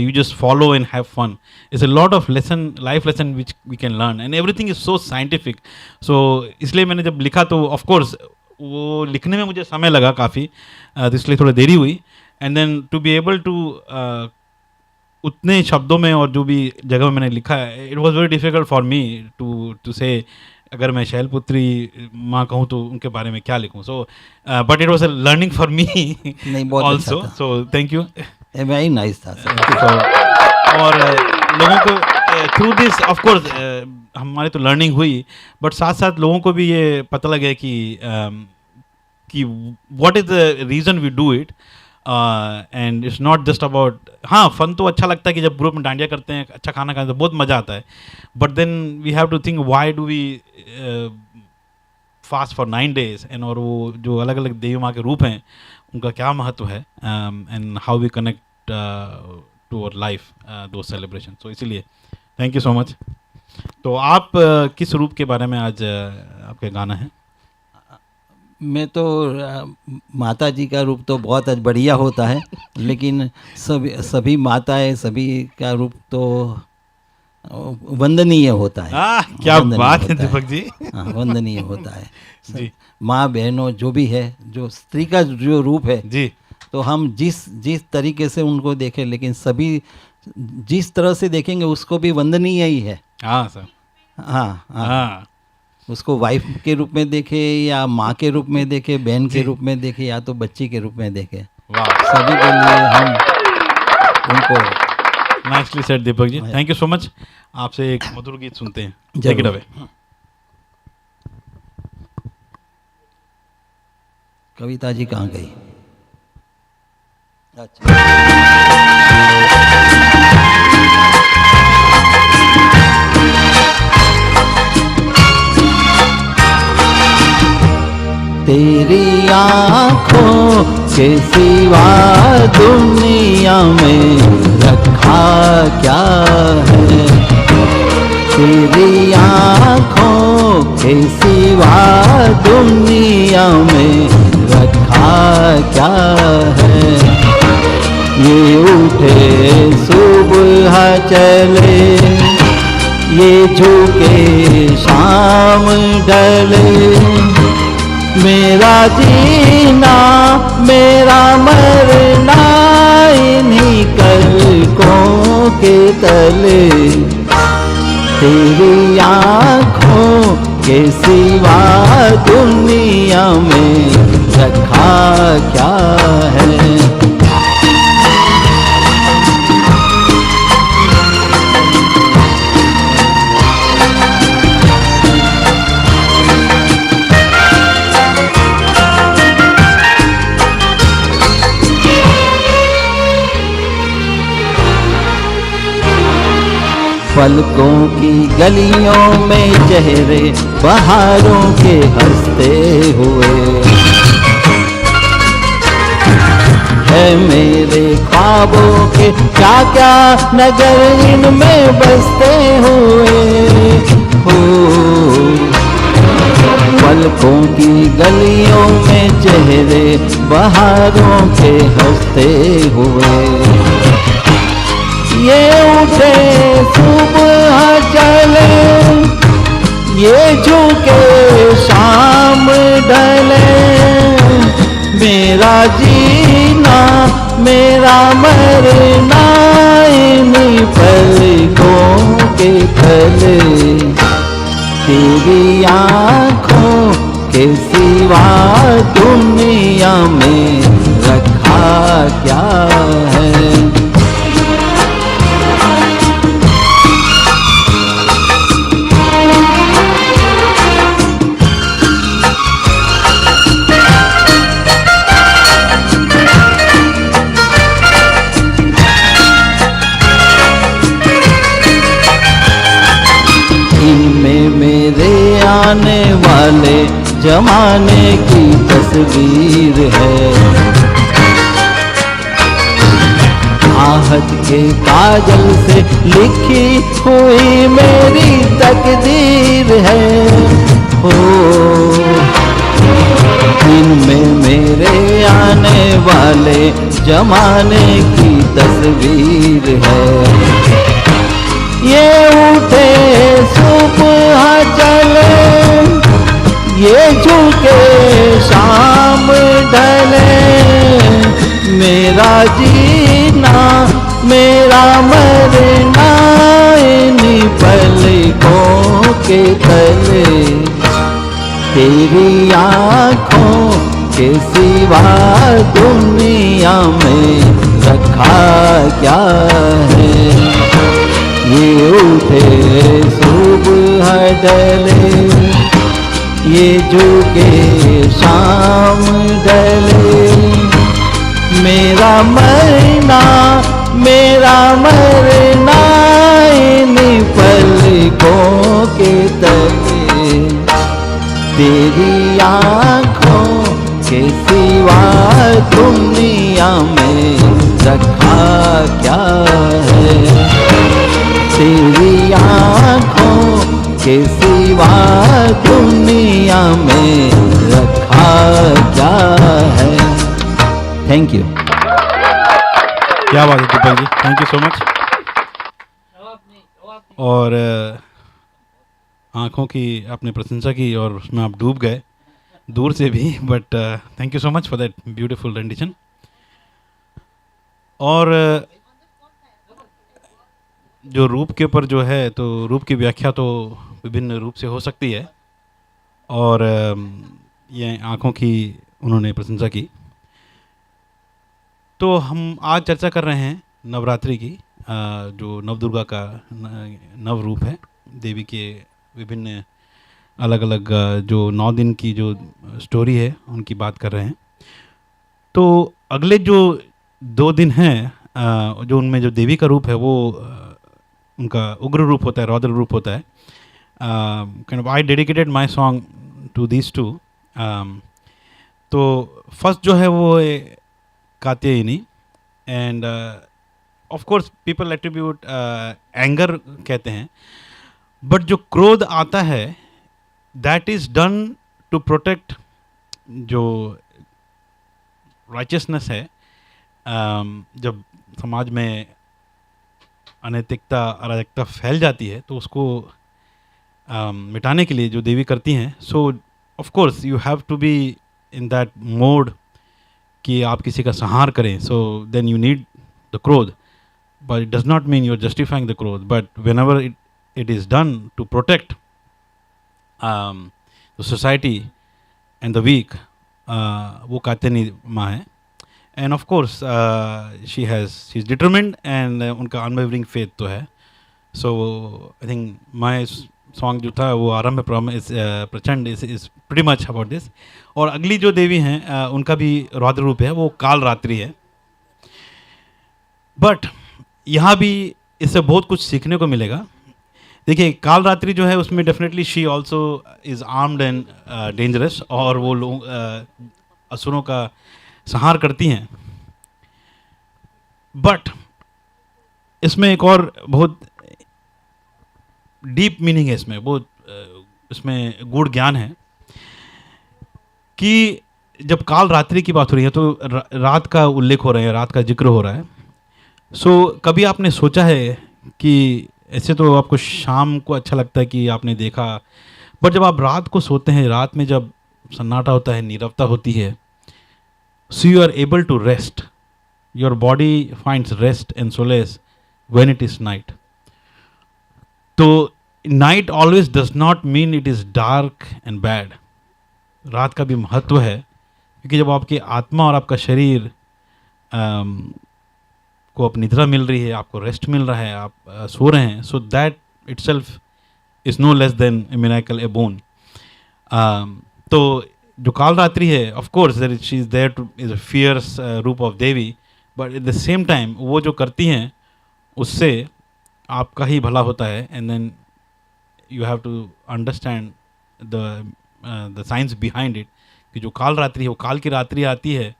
you just follow and have fun. It's a lot of life lesson which we can learn, and everything is so scientific. So इसलिए मैंने जब लिखा तो of course वो लिखने में मुझे समय लगा काफ़ी, तो इसलिए थोड़ा देरी हुई। and then to be able to उतने शब्दों में और जो भी जगह में मैंने लिखा है, it was very difficult for me to say अगर मैं शैलपुत्री माँ कहूँ तो उनके बारे में क्या लिखूँ। So but it was a learning for me also, so thank you, very nice था। और लोगों को थ्रू दिस ऑफ कोर्स हमारी तो लर्निंग हुई, बट साथ साथ लोगों को भी ये पता लगे कि what is the reason we do it, and it's not just about, हाँ फन तो अच्छा लगता है कि जब ग्रुप में डांडिया करते हैं, अच्छा खाना खाते हैं तो बहुत मज़ा आता है, but then we have to think why do we fast for 9 days, and और वो जो अलग अलग देवी माँ के रूप हैं उनका क्या महत्व है, and how we connect to our life through celebration. So इसीलिए थैंक यू सो मच. तो आप किस रूप के बारे में आज आपके गाना है? मैं तो माता जी का रूप तो बहुत बढ़िया होता है, लेकिन सभी माताएं, सभी का रूप तो वंदनीय होता है. क्या बात है दीपक जी. हाँ, वंदनीय होता है जी. माँ बहनों जो भी है, जो स्त्री का जो रूप है जी, तो हम जिस तरीके से उनको देखें, लेकिन सभी जिस तरह से देखेंगे उसको भी वंदनीय ही है. हाँ सर. हाँ हाँ, उसको वाइफ के रूप में देखे या माँ के रूप में देखे, बहन के रूप में देखे या तो बच्ची के रूप में देखे, सभी के लिए हम उनको. Nicely said Deepak ji, thank you so much. आपसे एक मधुर गीत सुनते हैं. Take it away. Kavita ji कहाँ गई? तेरी आँखों के सिवा दुनिया में रखा क्या है? तेरी आँखों के सिवा दुनिया में रखा क्या है? ये उठे सुबह चले, ये झुके शाम ढले, मेरा जीना मेरा मरना इन्हीं कलकों के तले. तेरी आँखों के सिवा दुनिया में रखा क्या है? पलकों की गलियों में चेहरे बहारों के हंसते हुए, है मेरे ख्वाबों के क्या क्या नगर इनमें बसते हुए हो. पलकों की गलियों में चेहरे बहारों के हंसते हुए, ये उठे सुबह चले, ये झुके शाम ढले, मेरा जीना मेरा मरना इन्हीं पलकों के तले. तेरी आँखों के सिवा दुनिया में रखा क्या है? आने वाले जमाने की तस्वीर है, आहट के काजल से लिखी हुई मेरी तकदीर है. हो इनमें मेरे आने वाले जमाने की तस्वीर है. ये उठे सुबह चले, ये झुके शाम ढले, मेरा जीना मेरा मरना इन्हीं पलकों के तले. तेरी आँखों के सिवा दुनिया में रखा क्या है? ये उठे सुबह डले, ये झुके शाम डले, मेरा मरना इन पलकों के तले, तेरी आँखों के सिवा दुनिया में रखा क्या है, तेरी आँखों के सिवा दुनिया में रखा क्या है। Thank you. क्या बात है दीपक ji, thank you so much. और आँखों की आपने प्रशंसा की और उसमें आप डूब गए दूर से भी, but thank you so much for that beautiful rendition. और जो रूप के ऊपर जो है, तो रूप की व्याख्या तो विभिन्न रूप से हो सकती है, और ये आँखों की उन्होंने प्रशंसा की। तो हम आज चर्चा कर रहे हैं नवरात्रि की, जो नवदुर्गा का नव रूप है, देवी के विभिन्न अलग अलग जो 9 दिन की जो स्टोरी है उनकी बात कर रहे हैं। तो अगले जो 2 दिन हैं, जो उनमें जो देवी का रूप है वो उनका उग्र रूप होता है, रौद्र रूप होता है। Kind of I dedicated my song to these two. तो फर्स्ट जो है वो Katyayani, and of course people attribute anger कहते हैं, बट जो क्रोध आता है that is done to protect जो राइचियसनेस है। जब समाज में अनैतिकता अराजकता फैल जाती है तो उसको मिटाने के लिए जो देवी करती हैं, so of course you have to be in that mode कि आप किसी का संहार करें, so then you need the krodh, but it does not mean you are justifying the krodh, but whenever it is done to protect the society and the weak, वो कात्यायनी माँ है। And of course she is determined, and उनका unwavering faith तो है। सो I think my song जो था वो आरंभ प्रचंड is pretty much about this. और अगली जो देवी हैं उनका भी रौद्र रूप है, वो काल रात्रि है। बट यहाँ भी इससे बहुत कुछ सीखने को मिलेगा। देखिए, काल रात्रि जो है उसमें definitely she also is armed and dangerous, और वो लोग असुरों का संहार करती हैं। बट इसमें एक और बहुत डीप मीनिंग है, इसमें बहुत इसमें गूढ़ ज्ञान है कि जब काल रात्रि की बात हो रही है तो रात का उल्लेख हो रहा है, रात का जिक्र हो रहा है। सो कभी आपने सोचा है कि ऐसे तो आपको शाम को अच्छा लगता है कि आपने देखा, बट जब आप रात को सोते हैं, रात में जब सन्नाटा होता है, नीरवता होती है, so you are able to rest, your body finds rest and solace when it is night. तो night always does not mean it is dark and bad. रात का भी महत्व है, क्योंकि जब आपकी आत्मा और आपका शरीर को अब निद्रा मिल रही है, आपको रेस्ट मिल रहा है, आप सो रहे हैं, so that itself is no less than a miracle, a boon. तो जो काल रात्रि है, of course she is there to is a fierce रूप of Devi, but at the same time वो जो करती हैं उससे आपका ही भला होता है। And then you have to understand the science behind it, कि जो काल रात्रि है वो काल की रात्रि आती है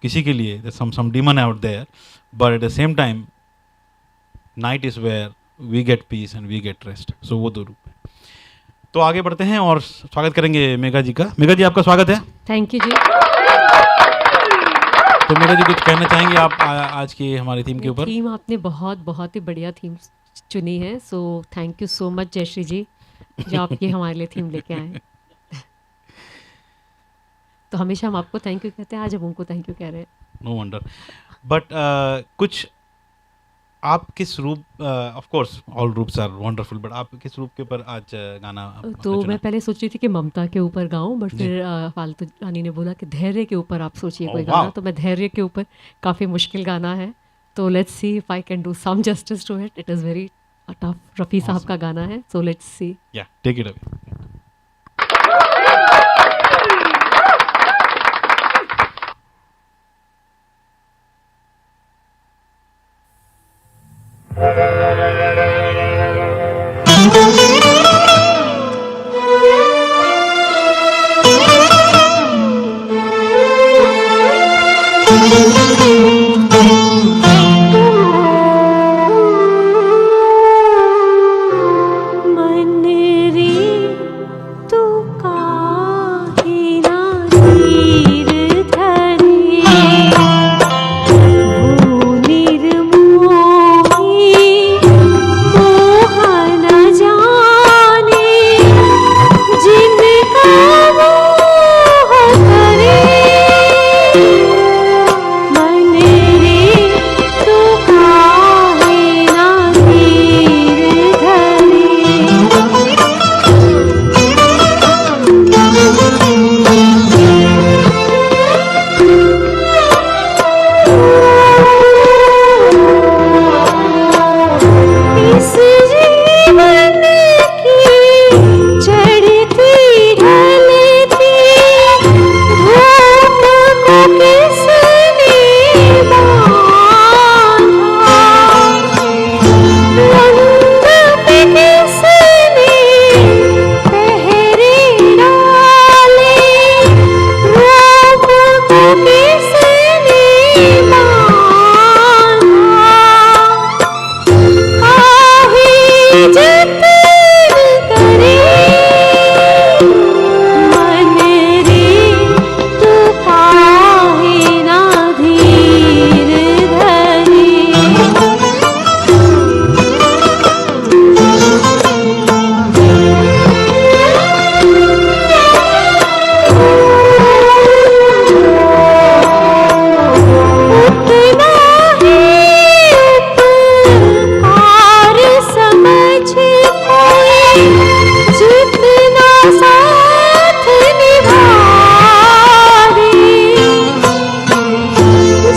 किसी के लिए, some demon out there, but at the same time night is where we get peace and we get rest. So वो 2 रूप है। तो आगे बढ़ते हैं और स्वागत करेंगे मेघा जी का। मेघा जी, आपका स्वागत है। थैंक यू जी। तो मेघा जी, कुछ कहना चाहेंगे आप आज की हमारी थीम के ऊपर? थीम आपने बहुत ही बढ़िया थीम चुनी है, so thank you so much Jayshree ji, जो आप ये हमारे लिए थीम लेके आए। तो हमेशा हम आपको थैंक यू कहते हैं, आज हम उनको थैंक यू कह रहे हैं। No wonder. बट कुछ आप किस रूप, ऑफ कोर्स ऑल रूप्स आर वंडरफुल, बट आप किस रूप के ऊपर आज गाना तो मैं पहले सोच रही थी कि ममता के ऊपर गाऊं, बट फिर फालतू रानी ने बोला कि धैर्य के ऊपर आप सोचिए कोई गाना, तो मैं धैर्य के ऊपर, काफ़ी मुश्किल गाना है, तो let's see if I can do some justice to it. It is very tough Rafi साहब का गाना है, सो लेट्स सी. या टेक इट अवे. मन रे तू काहे ना धीर धरे, वो निर्मोही मोह न जाने, जिनका मोह करे. मन रे तू काहे ना धीर धरे. इस जीवन की चढ़ती ढलती धूप को किसने बांधा, रंग पे किसने पहरे डाले, रूप को किसने बांधा. काहे जतन करे, मन रे तू काहे ना धीर धरे. उतना ही उपकार समझ कोई, जितना साथ निभावे.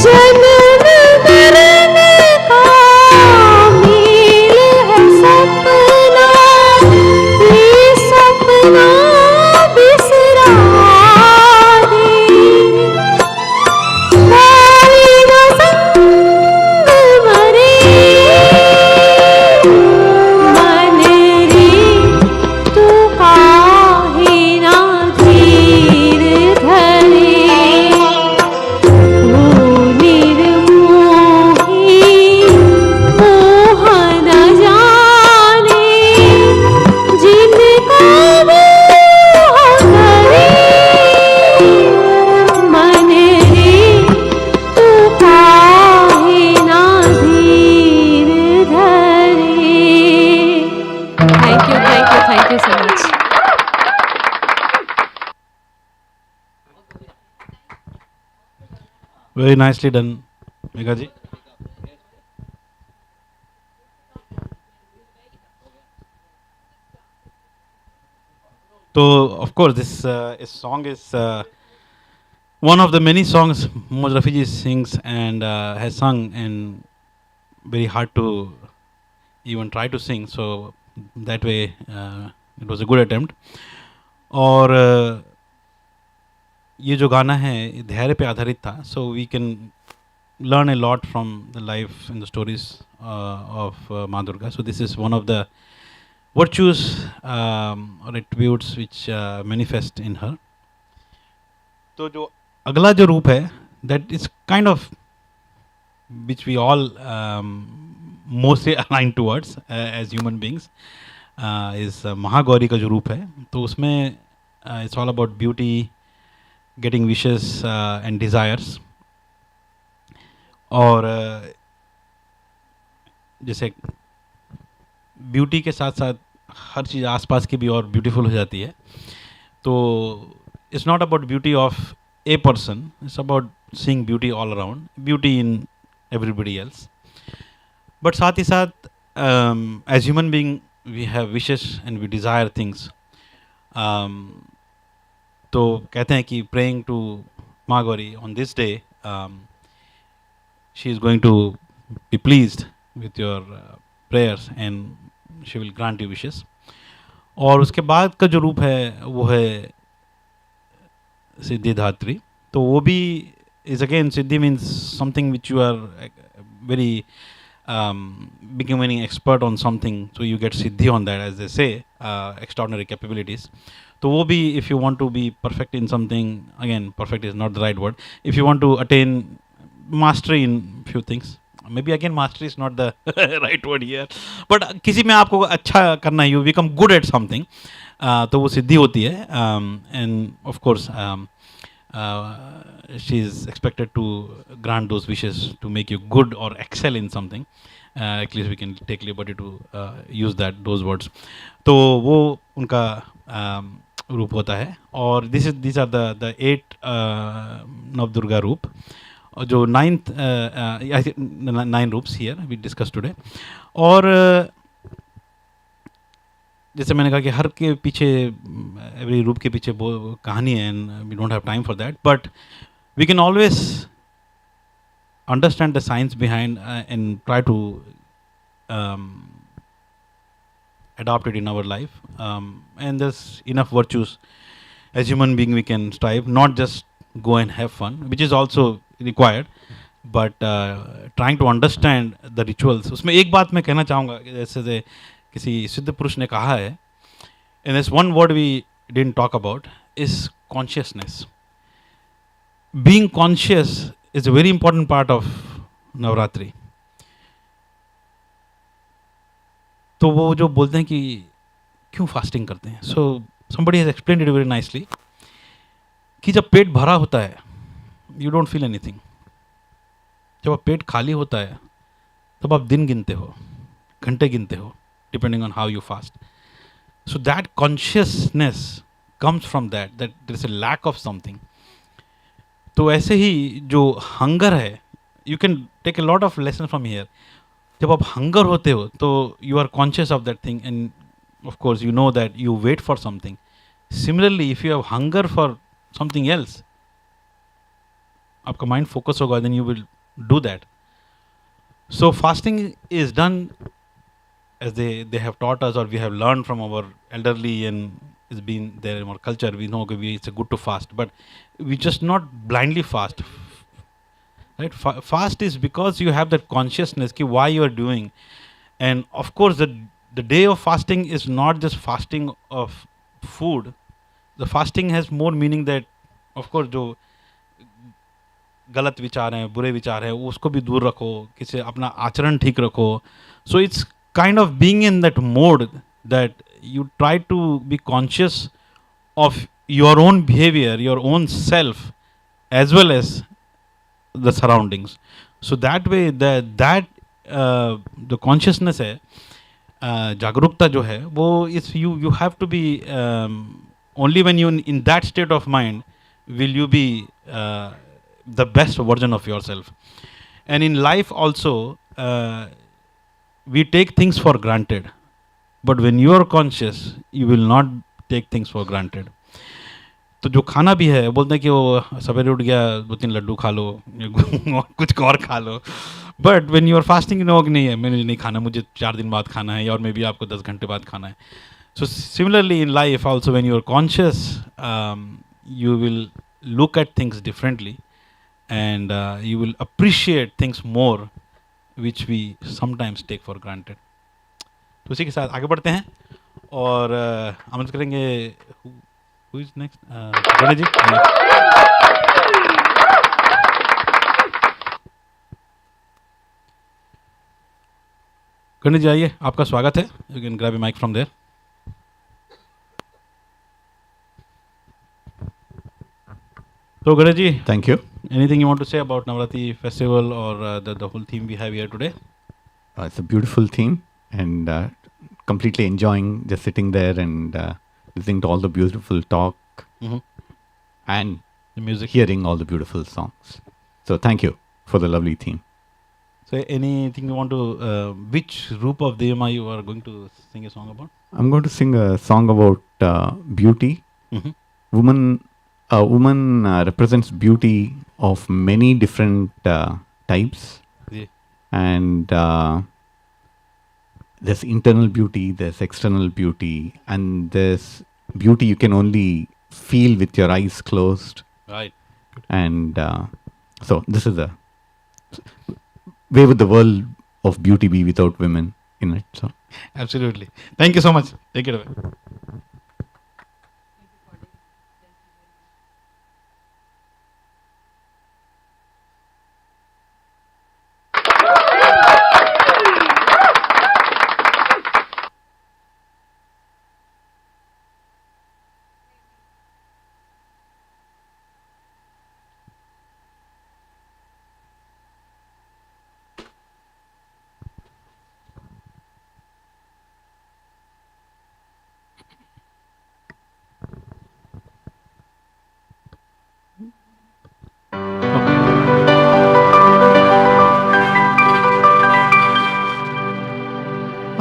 जन्म मरण का मेल है सपना, ये सपना बिसरा दे. कोई न संग मरे, मन रे तू काहे ना धीर धरे. वो निर्मोही मोह न जाने, जिनका मोह करे. मन रे तू काहे ना धीर धरे. Thank you so much. Very nicely done Megha ji. तो of course this song is one of the many songs Moj Rafi ji sings and has sung, and very hard to even try to sing, so that way it was a good attempt. और ये जो गाना है ये धैर्य पे आधारित था, so we can learn a lot from the life and the stories of माँ Durga. So this is one of the virtues or attributes which manifest in her. तो जो अगला जो रूप है, that is kind of which we all mostly align towards as human beings, is Mahagauri का जो रूप है. तो उसमें it's all about beauty, getting wishes and desires. और जैसे ब्यूटी के साथ साथ हर चीज़ आसपास की भी और ब्यूटीफुल हो जाती है. तो it's not about beauty of a person, it's about seeing beauty all around, beauty in everybody else. But साथ ही साथ as human being we have wishes and we desire things. तो कहते हैं कि प्रेइंग टू माँ Gauri on this day, she is going to be pleased with your prayers and she will grant you wishes. और उसके बाद का जो रूप है वो है सिद्धिदात्री. तो वो भी is again, Siddhi means something which you are very becoming expert on something, so you get Siddhi on that, as they say, extraordinary capabilities. तो वो भी, if you want to be perfect in something, again perfect is not the right word, if you want to attain mastery in few things, maybe again mastery is not the right word here, but किसी में आपको अच्छा करना है, you become good at something, तो वो सिद्धि होती है. And of course she is expected to grant those wishes to make you good or excel in something. At least we can take liberty to use those words. तो वो उनका रूप होता है. और these are the 8 नवदुर्गा रूप, जो 9 रूप्स here we discussed today. और जैसे मैंने कहा कि हर के पीछे, एवरी रूप के पीछे वो कहानी है, and we don't have time for that, but we can always understand the science behind and try to adopt it in our life, and there's enough virtues as human being we can strive, not just go and have fun, which is also required, but trying to understand the rituals. उसमें एक बात मैं कहना चाहूँगा, जैसे किसी सिद्ध पुरुष ने कहा है, and there's one word we didn't talk about, is consciousness. Being conscious is a very important part of Navratri. तो वो जो बोलते हैं कि क्यों फास्टिंग करते हैं, so somebody has explained it very nicely, कि जब पेट भरा होता है you don't feel anything. जब आप पेट खाली होता है तब आप दिन गिनते हो, घंटे गिनते हो, depending on how you fast. So that consciousness comes from that there is a lack of something. तो ऐसे ही जो hunger है, you can take a lot of lessons from here. जब आप hunger होते हो तो you are conscious of that thing, and of course you know that you wait for something. Similarly, if you have hunger for something else, आपका mind focus होगा, then you will do that. So fasting is done as they have taught us, or we have learned from our elderly, and it's been there in our culture. We know it's good to fast, but we just not blindly fast. Right? Fast is because you have that consciousness ki why you are doing. And of course the day of fasting is not just fasting of food. The fasting has more meaning that, of course, जो गलत विचार हैं, बुरे विचार हैं, उसको भी दूर रखो, किसी अपना आचरण ठीक रखो. So it's kind of being in that mode that you try to be conscious of your own behavior, your own self, as well as the surroundings. So that way the consciousness है, जागरूकता जो है वो is you have to be only when you in that state of mind will you be the best version of yourself. And in life also we take things for granted, but when you are conscious you will not take things for granted. तो जो खाना भी है, बोलते हैं कि वो सवेरे उठ गया 2-3 लड्डू खा लो, कुछ और खा लो, but when you are fasting no कि नहीं है, मैंने नहीं खाना, मुझे 4 दिन बाद खाना है, और मे बी आपको 10 घंटे बाद खाना है. So similarly in life also when you are conscious you will look at things differently, and you will appreciate things more which we sometimes take for granted. तो उसी के साथ आगे बढ़ते हैं और आमंत्रित करेंगे who is next? Ganesh ji. Ganesh ji आइए, आपका स्वागत है. You can grab a mic from there. So Ganesh ji, thank you. Anything you want to say about Navratri festival or the whole theme we have here today? It's a beautiful theme, and completely enjoying just sitting there and listening to all the beautiful talk and the music, hearing all the beautiful songs. So thank you for the lovely theme. So anything you want to, which group of Deva you are going to sing a song about? I'm going to sing a song about beauty. A woman represents beauty of many different types. Yeah. And there's internal beauty, there's external beauty, and there's beauty you can only feel with your eyes closed. Right. And so this is where would the world of beauty be without women in it? So Absolutely. Thank you so much. Take it away.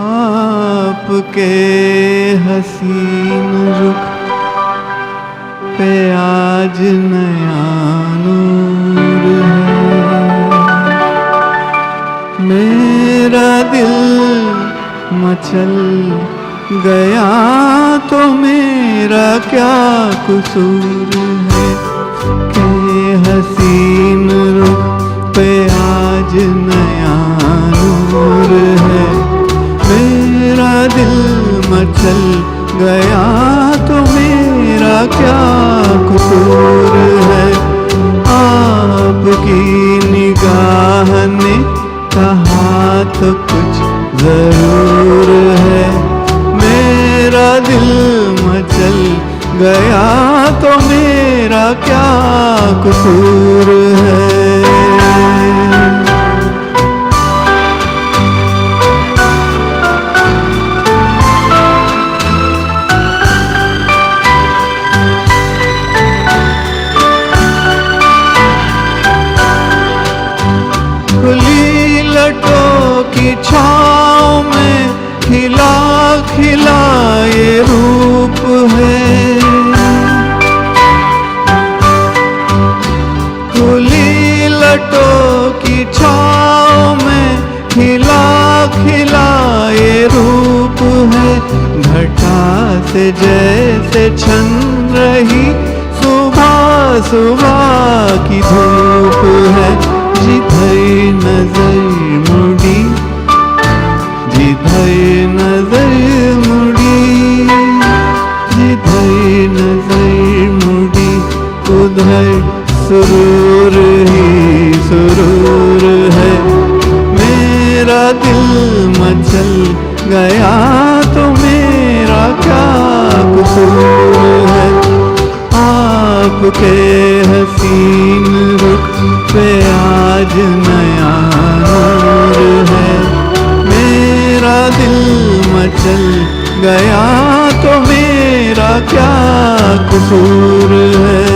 आपके हसीन रुख पे आज नया नूर है, मेरा दिल मचल गया तो मेरा क्या कसूर है कि हसीन रुख पे आज नया नूर है, मेरा दिल मचल गया तो मेरा क्या कसूर है। आपकी निगाह ने कहा तो कुछ जरूर है, मेरा दिल मचल गया तो मेरा क्या कसूर है। खुली लटों की छाँव में खिला खिला ये रूप है, खुली लटों की छाँव में खिला खिला ये रूप है, घटा से जैसे छन रही सुबह सुबह की धूप है। जिधर नजर मुड़ी, जिधर नजर मुड़ी, जिधर नजर मुड़ी उधर सुरूर ही सुरूर है, मेरा दिल मचल गया तो मेरा क्या कसूर है। आपके हसीन रुख पे आज नया नूर है, मेरा दिल मचल गया तो मेरा क्या कसूर है।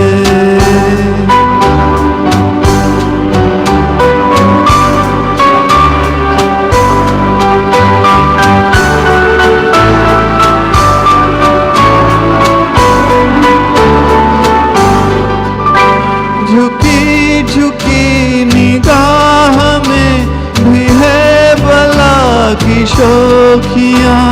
झुकी झुकी निगाह में भी है बला की शोखियाँ,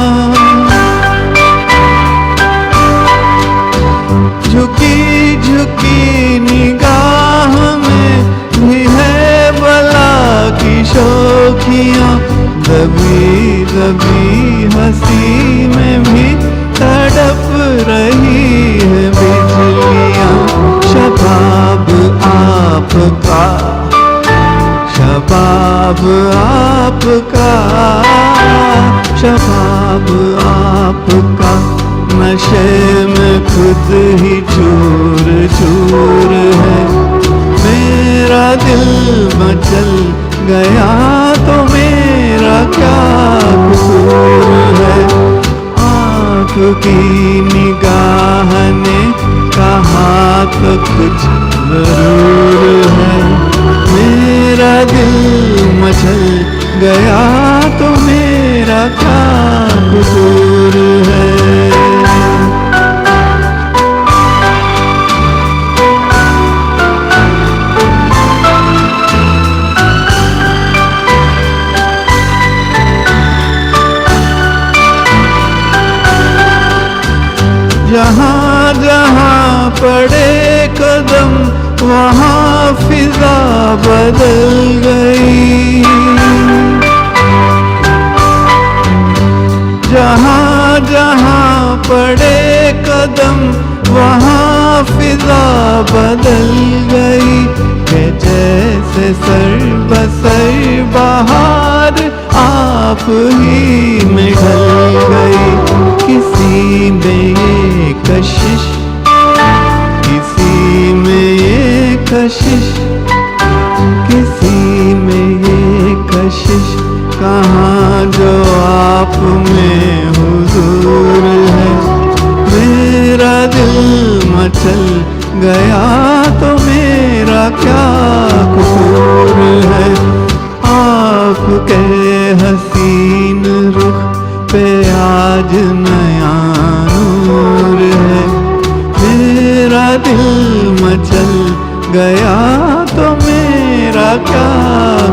झुकी झुकी निगाह में भी है बला की शोखियाँ, दबी दबी हंसी में भी तड़प रही है बिजलियाँ। शबाब आपका, शबाब आपका, शबाब आपका नशे में खुद ही चूर चूर है, मेरा दिल मचल गया तो मेरा क्या कसूर है। आपकी निगाह ने कहा तो कुछ जरूर है, मेरा दिल मचल गया तो मेरा क्या कसूर है। जहाँ जहाँ पड़े कदम वहाँ फिजा बदल गई, जहाँ जहाँ पड़े कदम वहाँ फिजा बदल गई, कि जैसे सर बसर बहार आप ही में ढल गई। किसी में ये कशिश, किसी में ये कशिश, किसी में ये कशिश, कहाँ जो आप में हुजूर है। मेरा दिल मचल गया तो मेरा क्या कसूर है। आपके हसीन रुख पे आज नया नूर है। मेरा दिल मचल गया तो मेरा क्या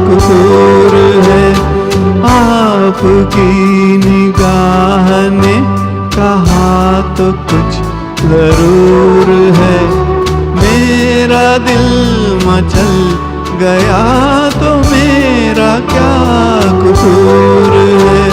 कसूर है। आपकी निगाह ने कहा तो कुछ जरूर है। मेरा दिल मचल गया तो मेरा क्या कसूर है।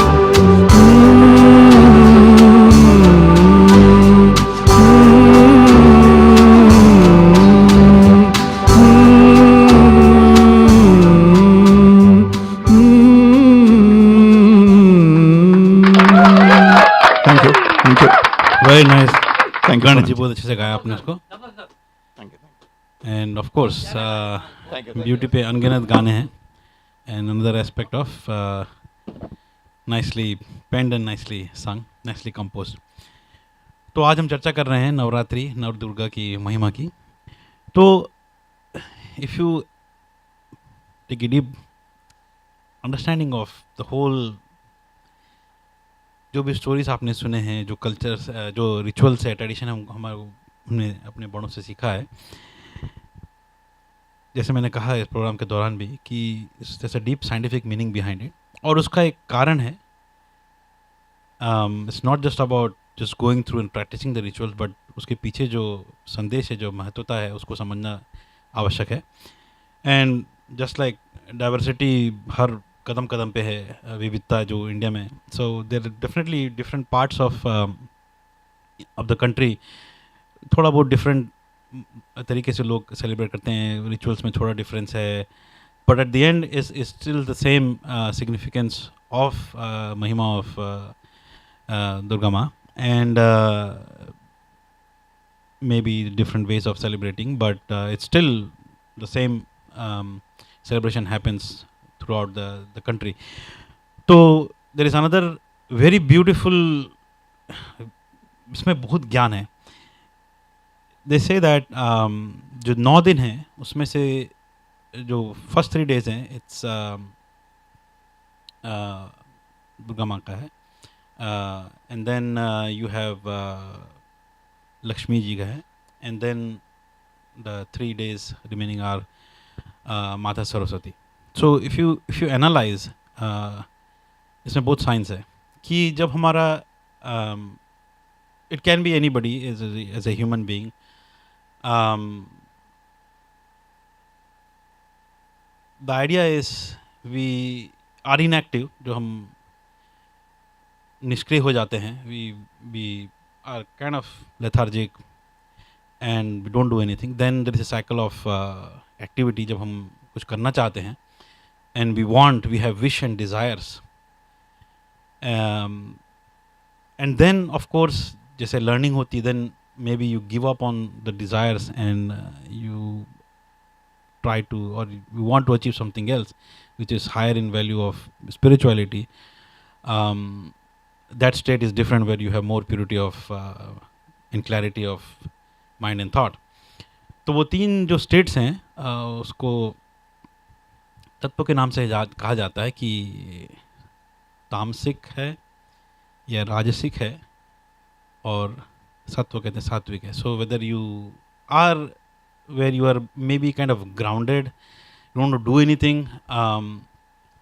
Very nice. Thank you, Ganesh ji Pranab. बहुत अच्छे से गाया आपने उसको। एंड ऑफ कोर्स ब्यूटी पे अनगिनत गाने हैं। And another aspect of nicely penned and nicely sung, nicely compose. तो आज हम चर्चा कर रहे हैं नवरात्रि, नव दुर्गा की महिमा की। तो if you take a deep understanding of the whole, जो भी स्टोरीज आपने सुने हैं, जो कल्चर्स, जो रिचुअल्स है, ट्रेडिशन हमने अपने बड़ों से सीखा है, जैसे मैंने कहा इस प्रोग्राम के दौरान भी कि जैसे deep scientific meaning behind it. और उसका एक कारण है, it's not just about just going through and practising the rituals, but उसके पीछे जो संदेश है, जो महत्वता है, उसको समझना आवश्यक है। एंड जस्ट लाइक डाइवर्सिटी हर कदम कदम पे है, विविधता जो इंडिया में, so there definitely different parts of the country थोड़ा बहुत डिफरेंट तरीके से लोग सेलिब्रेट करते हैं, रिचुअल्स में थोड़ा डिफरेंस है, but at the end is still the same significance of महिमा ऑफ दुर्गा माँ, and may be different ways of celebrating, but it's still the same celebration happens throughout the country. तो there is another very beautiful, इसमें बहुत ज्ञान है। They say that जो 9 दिन हैं उसमें से जो फर्स्ट 3 days हैं, it's दुर्गा माँ का है, and then you have Lakshmi ji का है, and then the 3 days remaining are माता Saraswati. So if you analyse, इसमें बहुत साइंस है कि जब हमारा it can be anybody as a human being, the idea is we are inactive, जो हम निष्क्रिय हो जाते हैं, we are kind of lethargic and we don't do anything. Then there is a cycle of activity, जब हम कुछ करना चाहते हैं, and we want, we have wish and desires, and then of course जैसे लर्निंग होती, then maybe you give up on the desires and you try to, और you want to achieve something else which is higher in value of spirituality. That state is different where you have more purity of and clarity of mind and thought. तो वो 3 जो states हैं, उसको तत्व के नाम से कहा जाता है कि तामसिक है या राजसिक है, और सत्व कहते हैं सात्विक है। So whether you are where you are maybe kind of grounded, you don't want to do anything,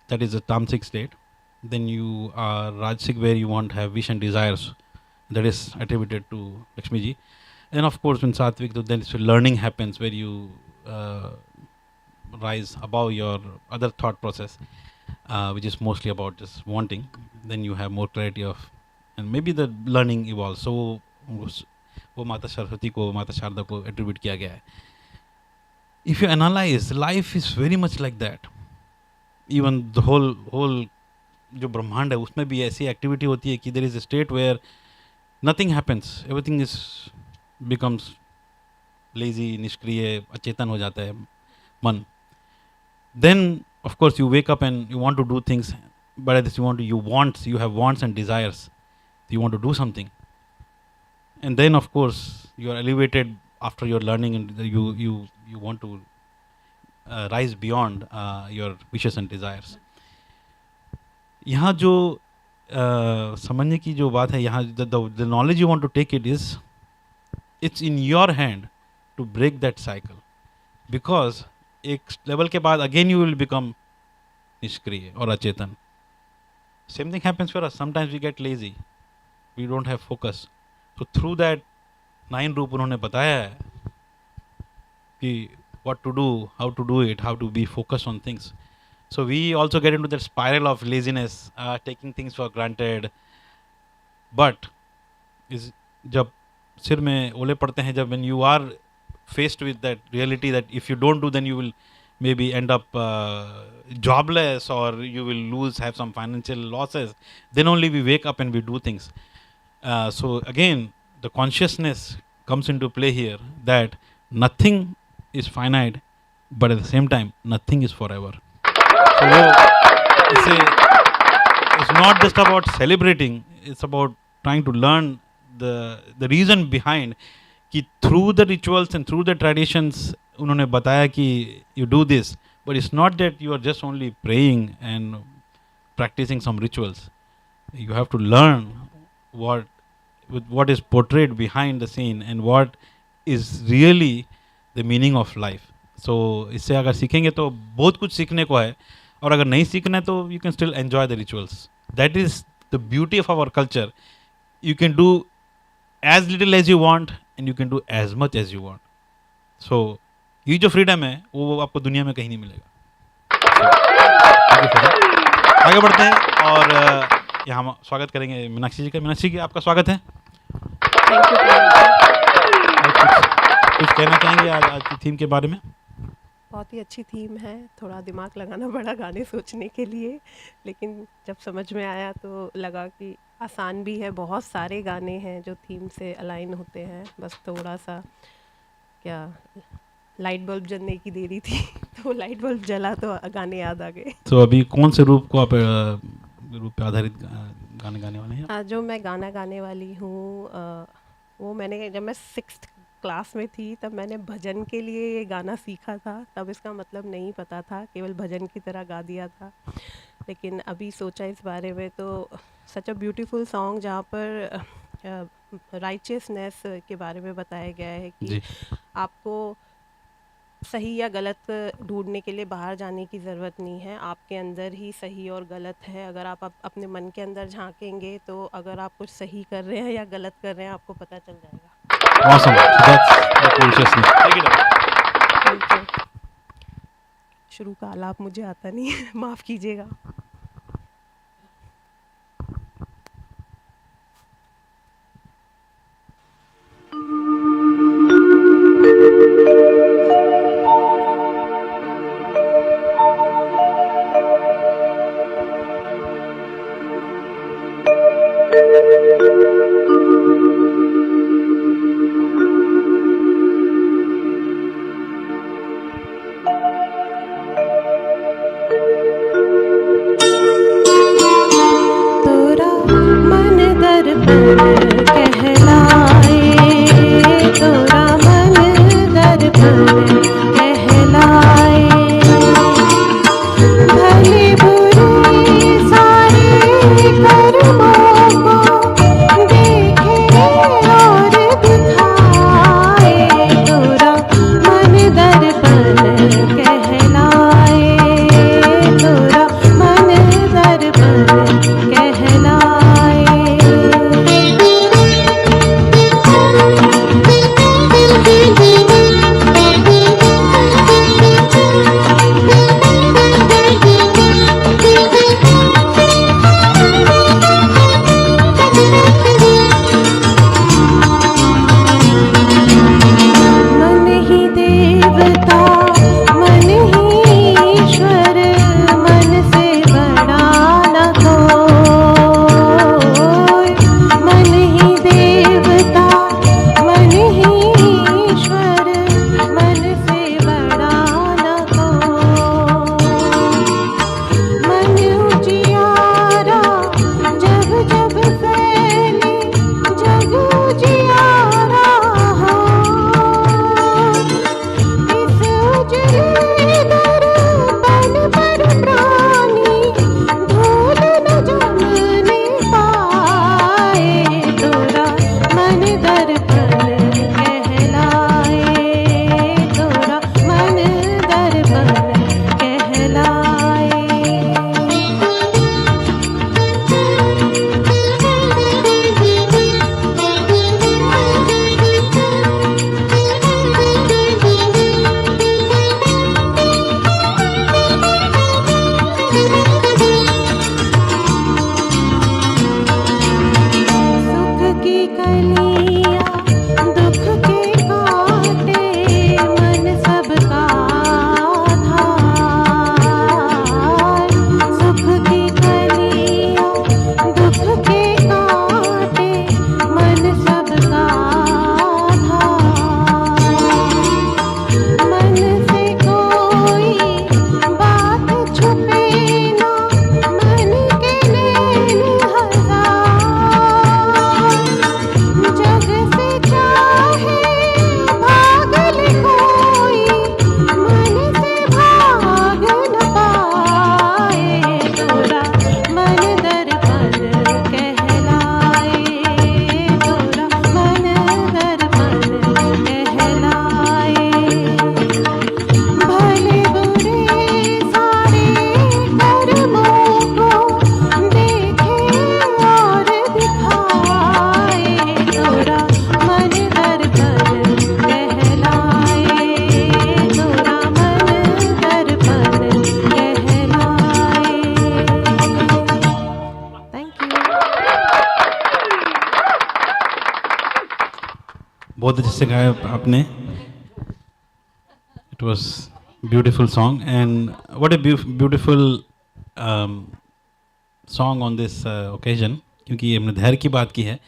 that is a tamasic state. Then you are rajasic, where you want to have wish and desires, that is attributed to Lakshmi ji. And of course, in Satvik, then learning happens where you rise above your other thought process, which is mostly about just wanting. Then you have more clarity of, and maybe the learning evolves. So वो माता सरस्वती को, माता शारदा को attribute किया गया है. If you analyze, life is very much like that. Even the whole जो ब्रह्मांड है उसमें भी ऐसी एक्टिविटी होती है कि there is a state where nothing happens, everything is becomes lazy, निष्क्रिय, अचेतन हो जाता है मन. Then of course you wake up and you want to do things, but at this you have wants and desires. You want to do something, and then of course you are elevated after your learning, and you want to rise beyond your wishes and desires. यहाँ जो समझने की जो बात है, यहाँ the knowledge you want to take it is, it's in your hand to break that cycle, because एक level के बाद again you will become निष्क्रिय और अचेतन. Same thing happens for us. Sometimes we get lazy, we don't have focus. So through that 9 रूप उन्होंने बताया है कि what to do, how to do it, how to be focused on things. So we also get into that spiral of laziness, taking things for granted. But is जब सिर में ओले पड़ते हैं, जब when you are faced with that reality that if you don't do, then you will maybe end up jobless, or you will have some financial losses, then only we wake up and we do things. So again, the consciousness comes into play here, that nothing is finite, but at the same time nothing is forever. So it's not just about celebrating, it's about trying to learn the reason behind कि through the rituals and through the traditions उन्होंने बताया कि you do this, but it's not that you are just only praying and practicing some rituals. You have to learn what is portrayed behind the scene and what is really the meaning of life. So इससे अगर सीखेंगे तो बहुत कुछ सीखने को है, और अगर नहीं सीखना है तो you can still enjoy the rituals. That is the beauty of our culture. You can do as little as you want and you can do as much as you want. So ये जो freedom है वो आपको दुनिया में कहीं नहीं मिलेगा. आगे बढ़ते हैं और यहाँ हम स्वागत करेंगे मीनाक्षी जी का. मीनाक्षी जी, आपका स्वागत है. कुछ कहना चाहेंगे आज की थीम के बारे में? बहुत ही अच्छी थीम है. थोड़ा दिमाग लगाना पड़ा गाने सोचने के लिए, लेकिन जब समझ में आया तो लगा कि आसान भी है. बहुत सारे गाने हैं जो थीम से अलाइन होते हैं, बस थोड़ा सा क्या लाइट बल्ब जलने की देरी थी तो लाइट बल्ब जला तो गाने याद आ गए. तो अभी कौन से रूप को आप रूप पे आधारित गाने गाने वाले हैं? जो मैं गाना गाने वाली हूँ वो मैंने जब मैं 6th क्लास में थी तब मैंने भजन के लिए ये गाना सीखा था. तब इसका मतलब नहीं पता था, केवल भजन की तरह गा दिया था. लेकिन अभी सोचा इस बारे में तो सच अ ब्यूटीफुल सॉन्ग जहाँ पर राइचियसनेस के बारे में बताया गया है कि आपको सही या गलत ढूंढने के लिए बाहर जाने की ज़रूरत नहीं है. आपके अंदर ही सही और गलत है. अगर आप अपने मन के अंदर झांकेंगे तो अगर आप कुछ सही कर रहे हैं या गलत कर रहे हैं आपको पता चल जाएगा. Awesome. So that's the consciousness. Take it up. शुरू का आलाप मुझे आता नहीं है, माफ़ कीजिएगा. बहुत अच्छे से गाया आपने. It was beautiful song, and what a beautiful song on this occasion, क्योंकि हमने धैर्य की बात की है,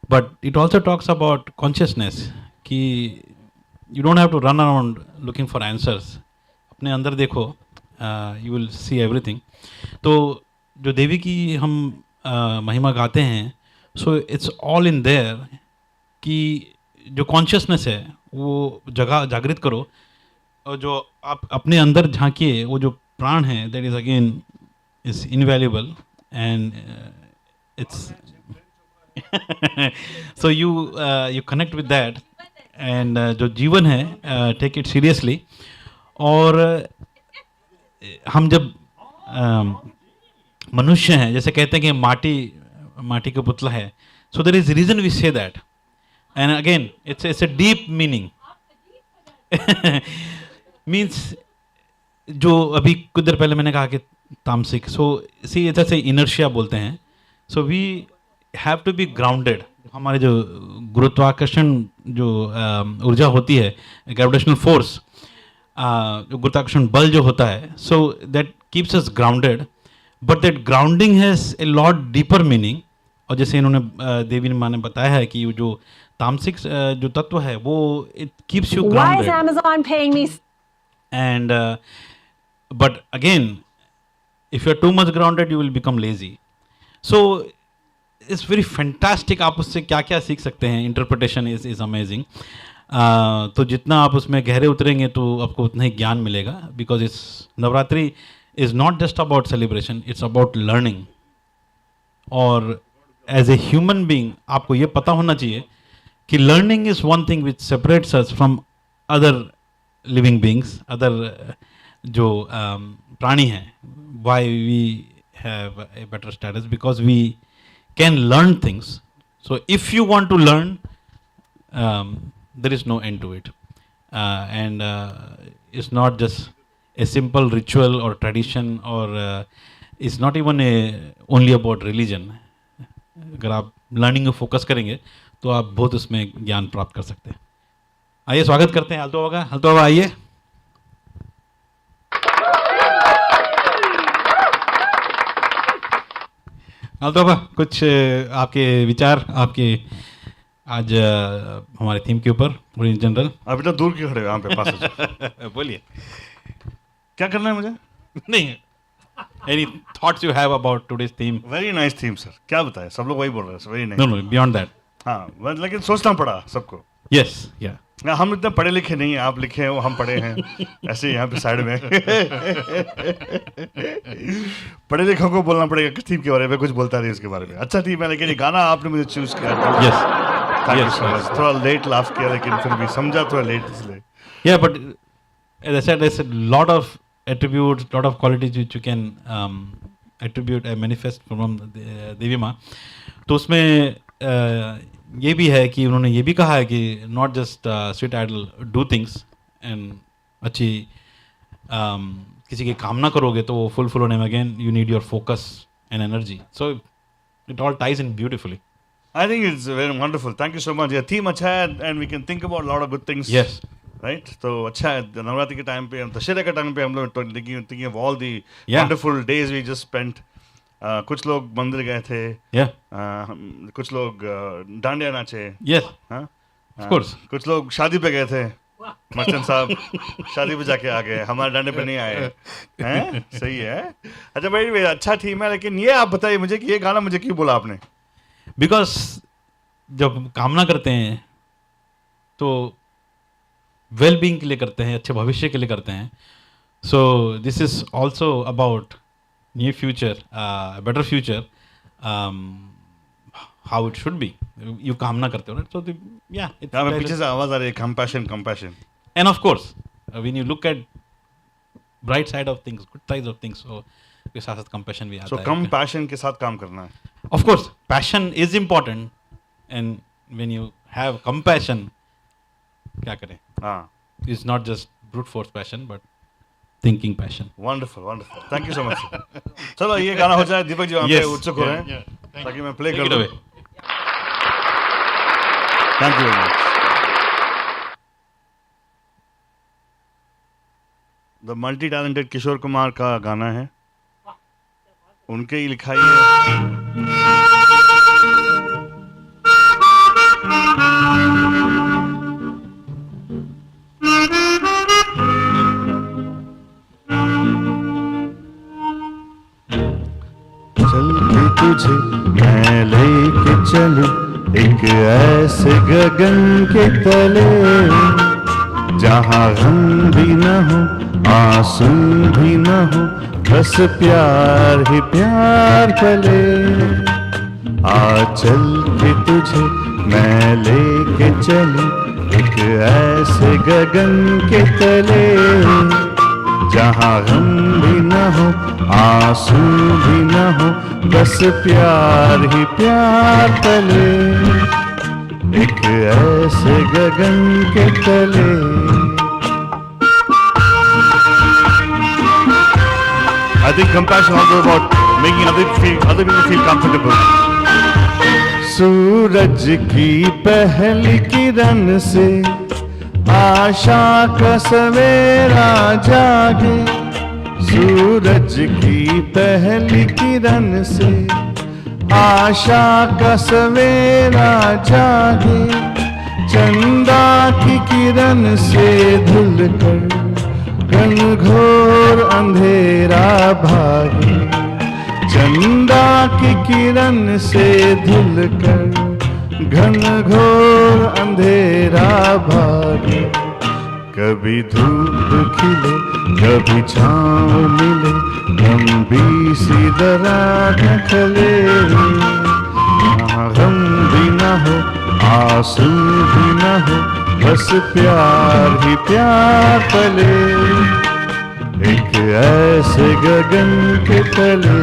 but it also talks about consciousness कि you don't have to run around looking for answers. अपने अंदर देखो, you will see everything. तो जो देवी की हम महिमा गाते हैं, so it's all in there कि जो consciousness है वो जागृत करो, और जो आप अपने अंदर झांकिए, वो जो प्राण है, that is again is invaluable, and it's so you connect with that, and जो जीवन है, take it seriously. और हम जब मनुष्य हैं, जैसे कहते हैं कि माटी का पुतला है, so there is a reason we say that, and again it's a deep meaning. Means जो अभी कुछ देर पहले मैंने कहा कि तामसिक, सो सी जैसे इनर्शिया बोलते हैं, so we have to be grounded. हमारे जो गुरुत्वाकर्षण जो ऊर्जा होती है, ग्रेविटेशनल फोर्स, जो गुरुत्वाकर्षण बल जो होता है, so that keeps us grounded, but that grounding has a lot deeper meaning. और जैसे इन्होंने देवी माँ ने बताया है कि जो तामसिक जो तत्व है वो it keeps you grounded. And but again, if you are too much grounded, you will become lazy. So it's very fantastic. आप उससे क्या क्या सीख सकते हैं. Interpretation is amazing. तो जितना आप उसमें गहरे उतरेंगे तो आपको उतना ही ज्ञान मिलेगा. Because it's Navratri is not just about celebration, it's about learning. और as a human being आपको ये पता होना चाहिए कि learning is one thing which separates us from other living beings, other जो प्राणी हैं. Why we have a better status? Because we can learn things. So if you want to learn, there is no end to it, and it's not just a simple ritual or tradition, or it's not even only about religion. अगर आप learning में focus करेंगे तो आप बहुत उसमें ज्ञान प्राप्त कर सकते हैं. आइए स्वागत करते हैं आल्तु बाबा का. आल्तु बाबा आइए. आल्तु बाबा, कुछ आपके विचार, आपके आज हमारे थीम के ऊपर इन जनरल. आप इतना दूर क्यों खड़े हो यहाँ पे पास? बोलिए. क्या करना है मुझे? नहीं, any thoughts you have about today's theme? Very nice theme sir. क्या बताएं, सब लोग वही बोल रहे हैं. Very nice. No, beyond that. हाँ, लेकिन सोचना पड़ा सबको. Yes, yeah. हम इतने पढ़े लिखे नहीं हैं, आप लिखे हैं, हम पढ़े हैं. ऐसे यहाँ पे साइड में पढ़े लिखों को बोलना पड़ेगा थीम के बारे में. कुछ बोलता नहीं उसके बारे में. अच्छा थीम है, लेकिन ये गाना आपने मुझे चूज किया. Yes. Thank you so much. थोड़ा लेट लाफ किया, लेकिन फिर भी समझा थोड़ा लेट इसलिए. Yeah, but as I said, there's a lot of attributes, lot of qualities which you can attribute and manifest from देवी माँ. तो उसमें ये भी है कि उन्होंने ये भी कहा है कि not just sweet idle, do things and अच्छी किसी की कामना करोगे तो वो फुलफिल होने में again you need your focus and energy. So it all ties in beautifully. I think it's very wonderful. Thank you so much. Yeah, theme अच्छा है, and we can think about a lot of good things. Yes. Right? तो अच्छा है. नवरात्रि के time पे, दशहरे के time पे हम लोग thinking of all the wonderful days we just spent. कुछ लोग मंदिर गए थे. कुछ लोग डांडिया नाचे. Yes. Of course. कुछ लोग शादी पे गए थे. मर्चेंट साहब शादी पे जाके आ गए, हमारे डांडे पे नहीं आए हैं. सही है. अच्छा भाई, अच्छा थीम है, लेकिन ये आप बताइए मुझे कि ये गाना मुझे क्यों बोला आपने? बिकॉज जब कामना करते हैं तो वेल बीइंग के लिए करते हैं, अच्छे भविष्य के लिए करते हैं. So this is also about new future, better future, how it should be. You कामना करते हो ना, तो या पीछे से आवाज आ रही है, compassion. And of course when you look at bright side of things, good side of things, so के साथ कंपैशन भी आता है. कम पैशन के साथ काम करना है. Of course, passion is important, and when you have compassion, क्या करें? It's not just brute force passion, but thinking passion. Wonderful. Thank you so much. चलो ये गाना हो जाए. दीपक जी वहाँ पे उत्सुक हो रहे हैं ताकि मैं प्ले कर दूँ. Thank you very much. The multi talented Kishore Kumar का गाना है, उनके ही लिखाई है। चल के तुझे मैं लेके चलूं एक ऐसे गगन के तले, जहाँ गम भी न हो आंसू भी न हो, बस प्यार ही प्यार पले। आ चल के तुझे मैं लेके चलूं एक ऐसे गगन के तले, जहाँ गम भी न हो आंसू भी न हो, बस प्यार ही प्यार तले, एक ऐसे गगन के तले। I think compassion also about making other people feel comfortable. सूरज की पहली किरण से आशा का सवेरा जागे, सूरज की पहली किरण से आशा का सवेरा जागे, चंदा की किरण से धुलकर घनघोर अंधेरा भागे, चंदा की किरण से धुलकर घनघोर अंधेरा भागे। कभी धूप खिले कभी छाँव मिले, लंबी सी दरार खले, यहाँ गम भी न हो आंसू भी न हो, बस प्यार ही प्यार पले, एक ऐसे गगन के तले।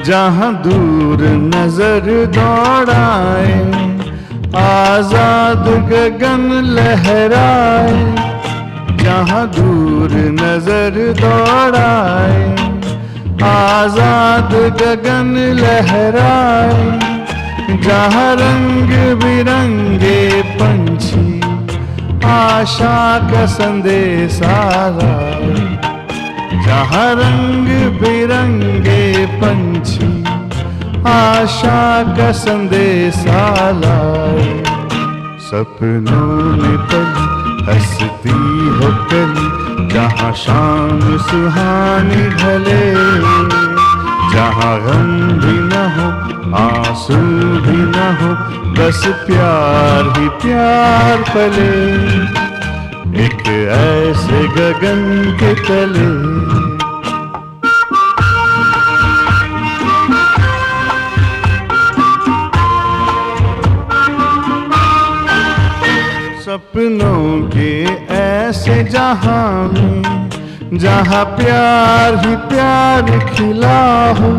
जहाँ दूर नजर दौड़ाए, आजाद गगन लहराए, जहाँ दूर नजर दौड़ाए, आजाद गगन लहराए, जहाँ रंग बिरंगे पंछी आशा का संदेशा लाए, जहाँ रंग बिरंगे पंछी आशा का संदेशा लाए। सपनों में पली हंसती हो कली, जहाँ शाम सुहानी ढले, जहाँ गम भी न हो आंसू भी न हो, बस प्यार ही प्यार पले, एक ऐसे गगन के तले। सपनों के ऐसे जहां में, जहां प्यार ही प्यार खिला हो,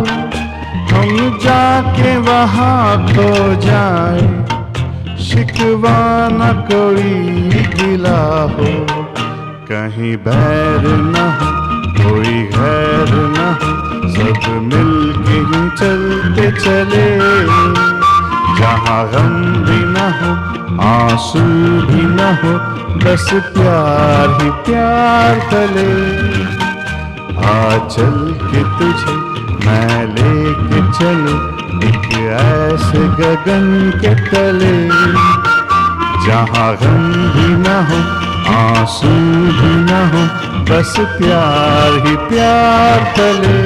हम जाके वहां खो जाए, शिकवा न कोई गिला हो, कहीं बैर न हो कोई गैर न हो, सब मिल के ही चलते चले, जहाँ गम भी न हो आंसू भी न हो, बस प्यार ही प्यार तले। आ चल के तुझे मैं लेके चलूं एक ऐसे गगन के तले, जहाँ गम भी न हो आंसू भी न हो, बस प्यार ही प्यार तले,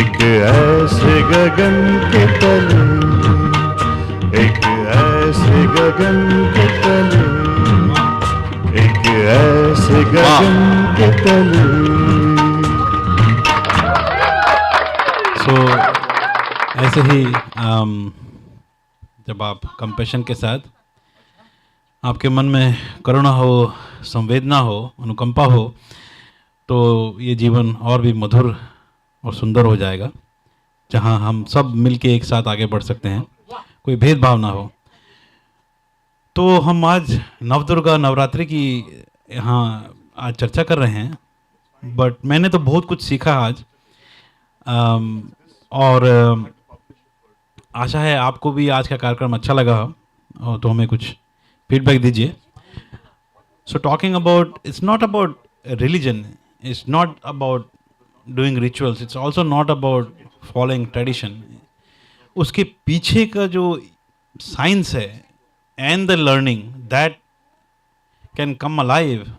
एक ऐसे गगन के तले, एक ऐसे गगन के तले, एक ऐसे गगन के तले। ऐसे ही जब आप कंपैशन के साथ आपके मन में करुणा हो, संवेदना हो, अनुकंपा हो, तो ये जीवन और भी मधुर और सुंदर हो जाएगा, जहाँ हम सब मिलके एक साथ आगे बढ़ सकते हैं, कोई भेदभाव ना हो। तो हम आज नवदुर्गा नवरात्रि की यहाँ आज चर्चा कर रहे हैं, बट मैंने तो बहुत कुछ सीखा आज। और आशा है आपको भी आज का कार्यक्रम अच्छा लगा हो, और तो हमें कुछ फीडबैक दीजिए। So talking about, it's not about religion, it's not about doing rituals, it's also not about following tradition. उसके पीछे का जो साइंस है and the learning, that can come alive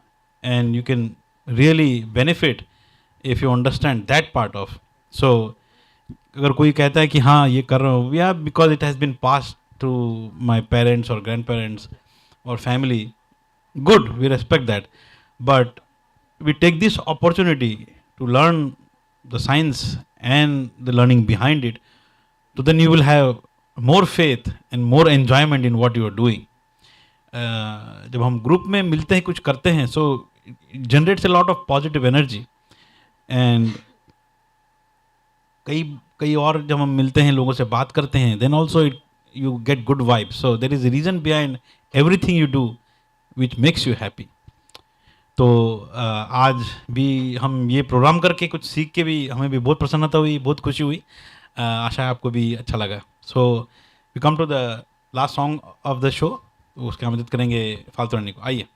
and you can really benefit if you understand that part of. So अगर कोई कहता है कि हाँ ये कर रहा हूँ, yeah, because it has been passed to my parents or grandparents or family, good, we respect that, but we take this opportunity to learn the science and the learning behind it, so then you will have more faith and more enjoyment in what you are doing. जब हम group में मिलते हैं, कुछ करते हैं, so generates a lot of positive energy. And कई और जब हम मिलते हैं, लोगों से बात करते हैं, then also it you get good vibe. So there is a reason behind everything you do which makes you happy. तो आज भी हम ये प्रोग्राम करके कुछ सीख के भी हमें भी बहुत प्रसन्नता हुई, बहुत खुशी हुई। आशा है आपको भी अच्छा लगा। So we come to the last song of the show, उसके आमंत्रित करेंगे फालतू रानी को। आइए।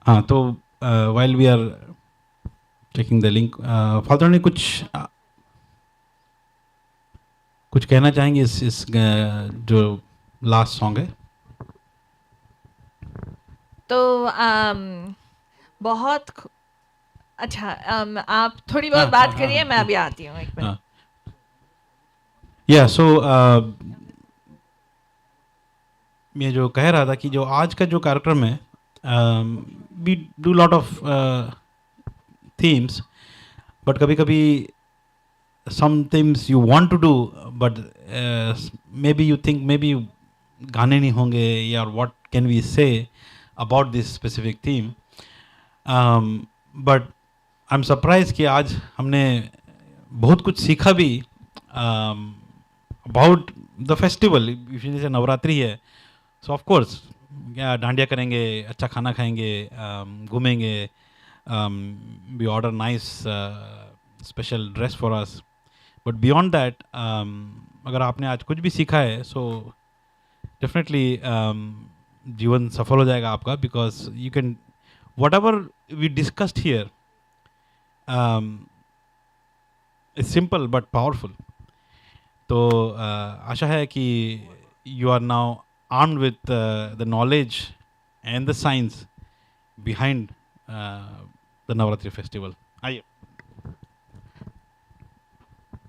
हाँ, तो while we are checking the link, फालतू रानी कुछ कहना चाहेंगे इस जो लास्ट सॉन्ग है? तो बहुत अच्छा, आप थोड़ी बहुत बात करिए, मैं अभी आती हूँ, एक मिनट। या सो मैं जो कह रहा था कि जो आज का जो कार्यक्रम है, we do lot of themes, but कभी कभी some things you want to do, but maybe you think maybe गाने नहीं होंगे, या what can we say about this specific theme. But I am surprise कि आज हमने बहुत कुछ सीखा भी अबाउट द फेस्टिवल। जैसे नवरात्रि है, सो ऑफ कोर्स क्या डांडिया करेंगे, अच्छा खाना खाएंगे, घूमेंगे, we order nice special dress for us. But beyond that, अगर आपने आज कुछ भी सीखा है, सो डेफिनेटली जीवन सफल हो जाएगा आपका, because you can whatever we discussed here is simple but powerful. तो आशा है कि you are now armed with the knowledge and the science behind the Navratri festival. आइए।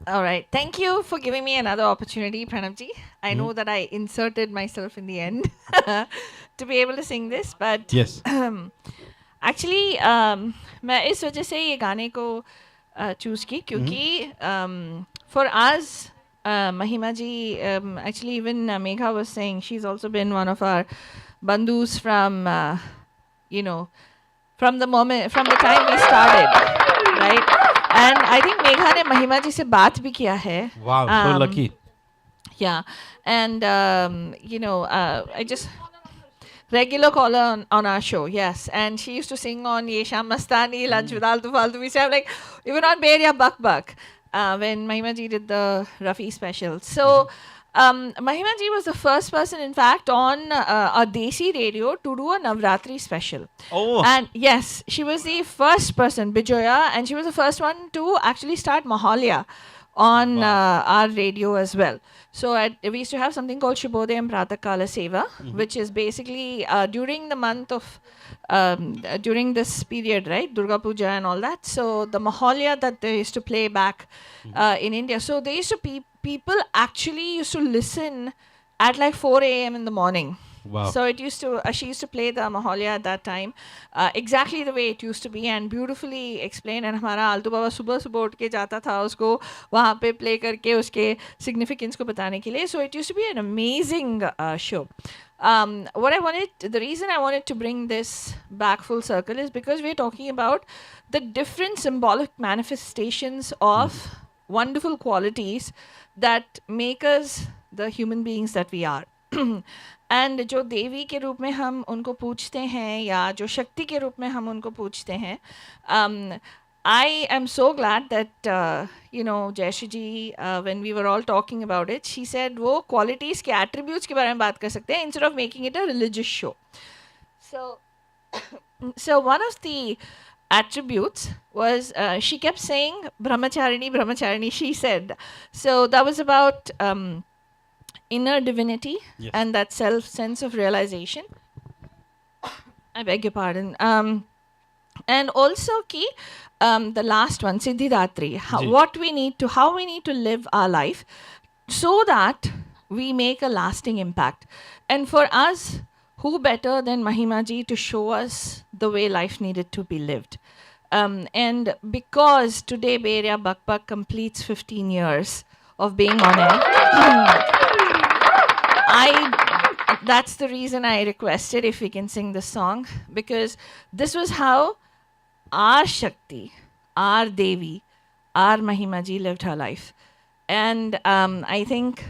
All right. Thank you for giving me another opportunity, Pranab ji. I know that I inserted myself in the end to be able to sing this, but yes. Actually, मैं इस वजह से ये गाने को choose की, क्योंकि for us, Mahima ji, actually even Megha was saying she's also been one of our bandhus from, you know, from the time we started, right? And I think Megha ने महिमा जी से बात भी किया है. Wow, so lucky. Yeah, and you know, I just regular caller on our show, yes, and she used to sing on Ye Sham Mastani, Lunch with Altu Faltu. We said like even on Beria Buck Buck when Mahima ji did the Rafi special. So Mahima ji was the first person, in fact, on a Desi radio to do a Navratri special. Oh. And yes, she was the first person, Bijoya, and she was the first one to actually start Mahalya on our radio as well. So we used to have something called Shubhodayam Pratakala Seva, which is basically during the month of, during this period, right, Durga Puja and all that. So the Mahalya that they used to play back in India. So they used to, people actually used to listen at like 4 a.m. in the morning. Wow. So it used to, she used to play the Mahalya at that time, exactly the way it used to be, and beautifully explained. And हमारा आल्तू बाबा सुबह सुबह उठ के जाता था उसको वहाँ पे play करके उसके significance को बताने के लिए. So it used to be an amazing show. What I wanted, the reason I wanted to bring this back full circle is because we're talking about the different symbolic manifestations of wonderful qualities that make us the human beings that we are. And जो देवी के रूप में हम उनको पूछते हैं या जो शक्ति के रूप में हम उनको पूछते हैं, I am so glad that Jayashree ji when we were all talking about it, she said वो qualities के attributes के बारे में बात कर सकते हैं instead of making it a religious show. So one of the attributes was she kept saying brahmacharini, brahmacharini, she said. So that was about inner divinity and that sense of realization. I beg your pardon. And also the last one, Siddhidatri, how we need to live our life so that we make a lasting impact. And for us, who better than Mahima ji to show us the way life needed to be lived? And because today Bay Area Bakbak completes 15 years of being on air, that's the reason I requested if we can sing this song, because this was how our Shakti, our Devi, our Mahima ji lived her life. And I think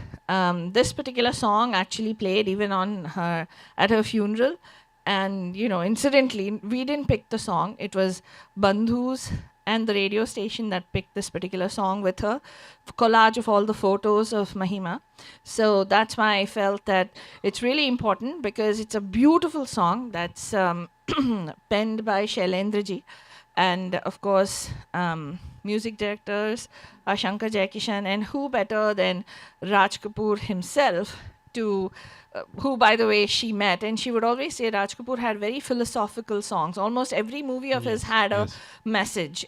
this particular song actually played even at her funeral. And, incidentally, we didn't pick the song. It was Bandhus and the radio station that picked this particular song with her. Collage of all the photos of Mahima. So that's why I felt that it's really important, because it's a beautiful song that's penned by Shailendra ji. And of course, music directors are Shankar Jaikishan, and who better than Raj Kapoor himself who, by the way, she met. And she would always say Raj Kapoor had very philosophical songs. Almost every movie of his had a message.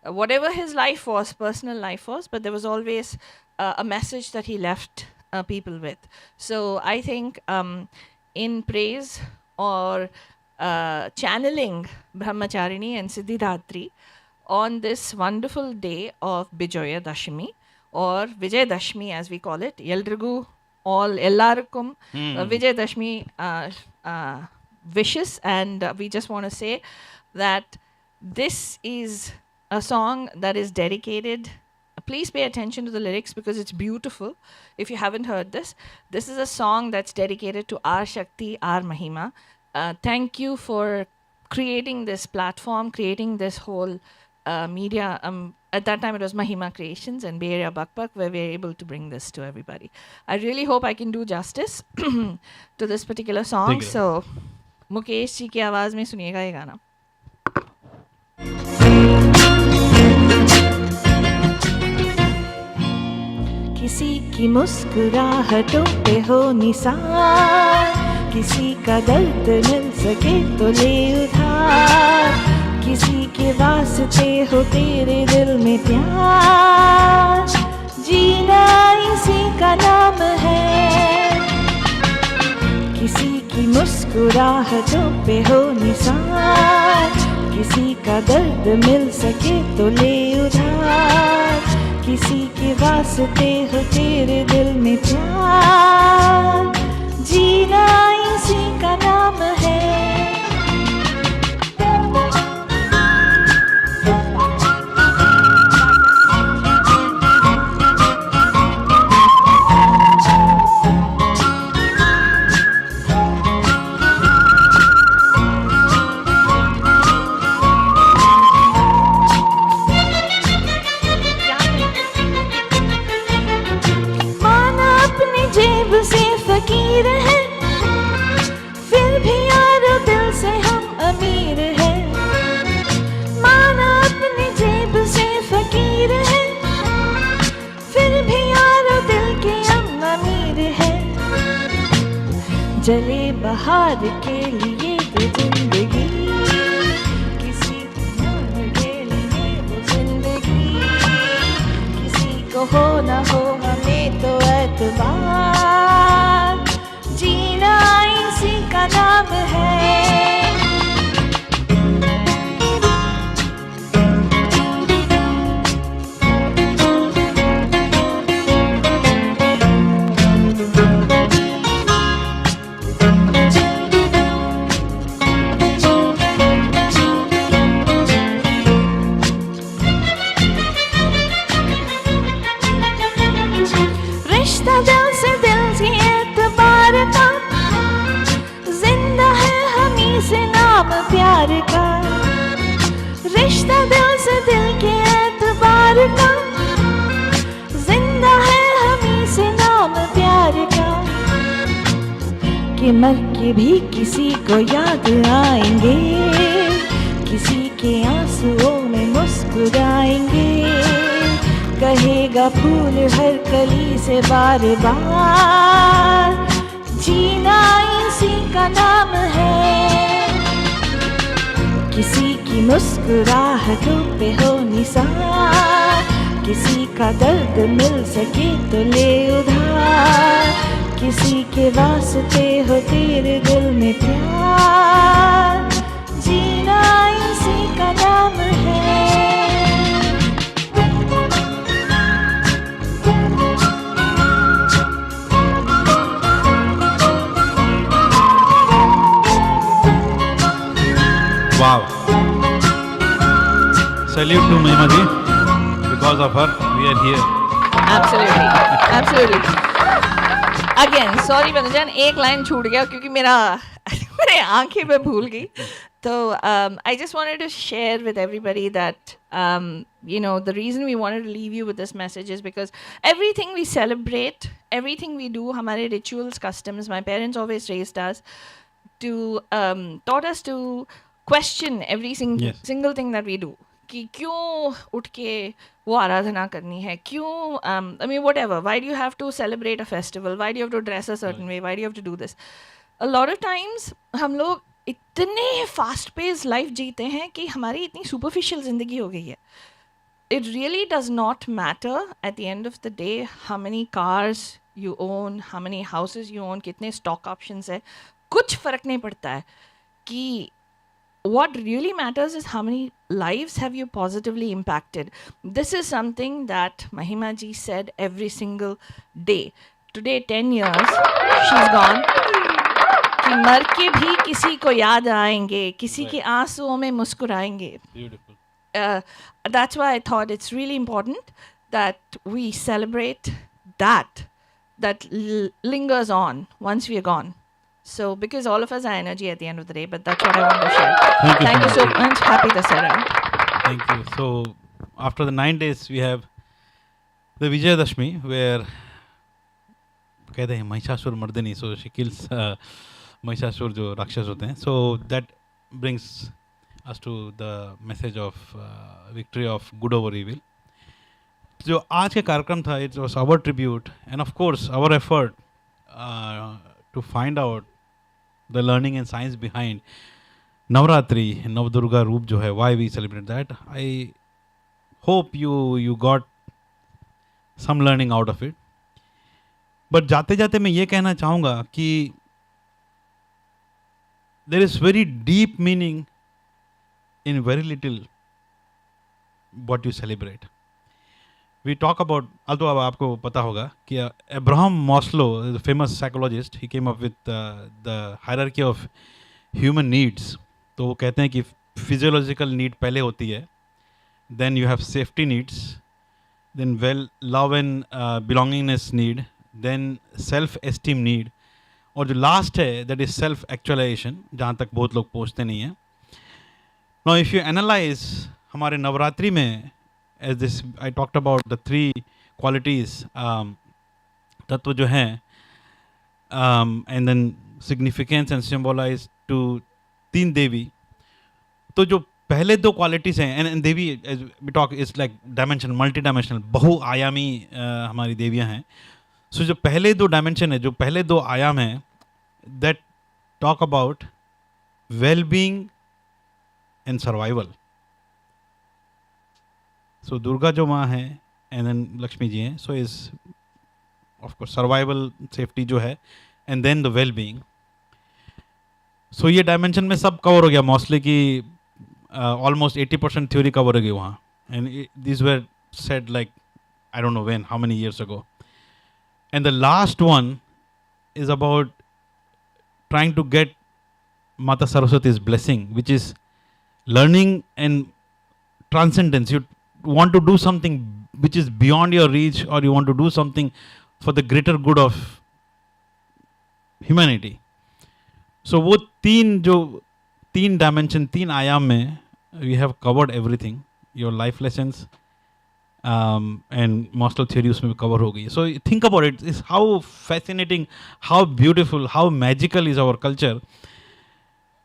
Whatever his life was, personal life was, but there was always a message that he left people with. So I think in praise or channeling Brahmacharini and Siddhidatri on this wonderful day of Bijoya Dashami, or Vijay Dashmi as we call it, Yeldrigu Ellarkum Vijay Dashmi wishes. And we just want to say that this is a song that is dedicated. Please pay attention to the lyrics because it's beautiful. If you haven't heard this is a song that's dedicated to our Shakti, our Mahima. Thank you for creating this platform, creating this whole media. At that time, it was Mahima Creations and Bay Area Bakbak, where we were able to bring this to everybody. I really hope I can do justice to this particular song. So, Mukesh ji की आवाज में सुनिएगा ये गाना. किसी की मुस्कुराहटों पे हो निसार, किसी का दर्द मिल सके तो ले उधार, किसी के वास्ते हो तेरे दिल में प्यार, जीना इसी का नाम है. किसी की मुस्कुराहटों पे हो निसार, किसी का दर्द मिल सके तो ले उधार, किसी के वास्ते हो तेरे दिल में प्यार, जीना इसी का नाम है. फकीर है फिर भी यार दिल से हम अमीर है, माना अपनी जेब से फकीर है फिर भी यार दिल के हम अमीर है. जले बहार के लिए तो जिंदगी, किसी के लिए वो जिंदगी, किसी को हो ना हो हमें तो एतबार, जीना इसी का नाम है. रिश्ता दिल से दिल के एतबार का, जिंदा है हमी से नाम प्यार का, कि मर के भी किसी को याद आएंगे, किसी के आंसुओं में मुस्कुराएंगे, कहेगा फूल हर कली से बार बार, जीना इसी का नाम है, किसी की मुस्कुराहटों पे हो निसार, किसी का दर्द मिल सके तो ले उधार, किसी के वास्ते हो तेरे दिल में प्यार, जीना इसी का नाम है। Wow. Salute to Mahima ji. Because of her, we are here. Absolutely, absolutely. Again, sorry Banajan, एक लाइन छूट गया क्योंकि मेरे आंखें में भूल गई. So I just wanted to share with everybody that the reason we wanted to leave you with this message is because everything we celebrate, everything we do, हमारे rituals, customs, my parents always raised us to taught us to question every single thing that we do. कि क्यों उठ के वो आराधना करनी है, क्यों I mean whatever, why do you have to celebrate a festival, why do you have to dress a certain way, why do you have to do this? A lot of times हम लोग इतने fast pace life जीते हैं कि हमारी इतनी superficial जिंदगी हो गई है. It really does not matter at the end of the day how many cars you own, how many houses you own, कितने stock options है, कुछ फर्क नहीं पड़ता है. कि what really matters is how many lives have you positively impacted. This is something that Mahima ji said every single day. Today 10 years she's gone. कि मर के भी किसी को याद आएंगे, किसी के आंसुओं में मुस्कुराएंगे. Beautiful. That's why I thought it's really important that we celebrate that lingers on once we are gone. So, because all of us are energy at the end of the day, but that's what I want to share. Thank you so much. Happy Dasara. Thank you. So, after the 9 days, we have the Vijayadashmi, where कहते हैं Mahishasura Mardini. So, Shakil's Mahishasura जो राक्षस होते हैं. So, that brings us to the message of victory of good over evil. जो आज के कार्यक्रम था, it was our tribute and of course our effort to find out the learning and science behind Navratri, Navdurga रूप जो है, why we celebrate that. I hope you got some learning out of it. But जाते जाते मैं ये कहना चाहूँगा कि there is very deep meaning in very little what you celebrate. We talk about, Altu Baba आपको पता होगा कि Abraham Maslow, the famous psychologist, he came up with the hierarchy of human needs. तो वो कहते हैं कि physiological need पहले होती है, then you have safety needs, then love and belongingness need, then self-esteem need, और जो last है that is self-actualization, जहाँ तक बहुत लोग पहुँचते नहीं हैं. Now if you analyze हमारे नवरात्रि में, as this I talked about the 3 qualities, तत्व जो हैं, and then significance and symbolize to 3 देवी. तो जो पहले 2 qualities हैं, and Devi as we talk is like dimension, multi-dimensional, बहुआयामी हमारी देवियाँ हैं. So जो पहले 2 dimension है, जो पहले 2 आयाम हैं, that talk about well-being and survival. So Durga जो माँ है and then लक्ष्मी जी हैं, so is of course survival, safety जो है, and then the well-being. So ये dimension में सब cover हो गया mostly कि almost 80% theory cover हो गई वहाँ, and these were said like I don't know when, how many years ago. And the last one is about trying to get Mata Saraswati's blessing, which is learning and transcendence. You want to do something which is beyond your reach, or you want to do something for the greater good of humanity. So वो 3 dimension, 3 आयाम में we have covered everything. Your life lessons and Maslow theory उसमें cover हो गई. So think about it. Is how fascinating, how beautiful, how magical is our culture.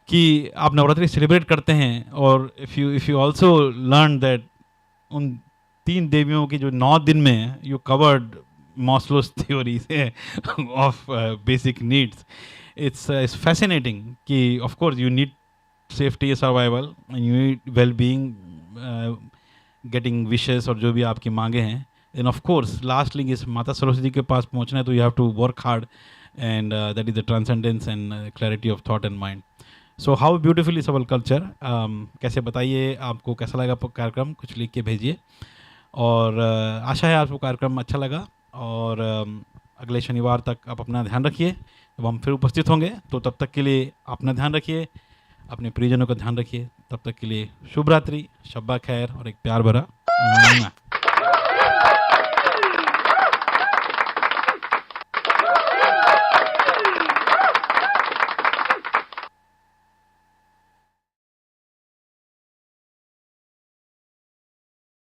कि आप Navratri celebrate करते हैं और if you also learn that उन 3 देवियों की जो 9 दिन में you covered Maslow's theory of basic needs. It's fascinating कि of course you need safety, survival, and you need well-being, getting wishes और जो भी आपकी मांगे हैं. And of course last link is माता सरस्वती के पास पहुंचना है तो you have to work hard, and that is the transcendence and clarity of thought and mind. So how beautiful is our culture. कैसे बताइए आपको कैसा लगा कार्यक्रम, कुछ लिख के भेजिए. और आशा है आपको कार्यक्रम अच्छा लगा. और अगले शनिवार तक आप अपना ध्यान रखिए. जब हम फिर उपस्थित होंगे तो तब तक के लिए अपना ध्यान रखिए, अपने प्रियजनों का ध्यान रखिए. तब तक के लिए शुभ रात्रि, शब्बा खैर और एक प्यार भरा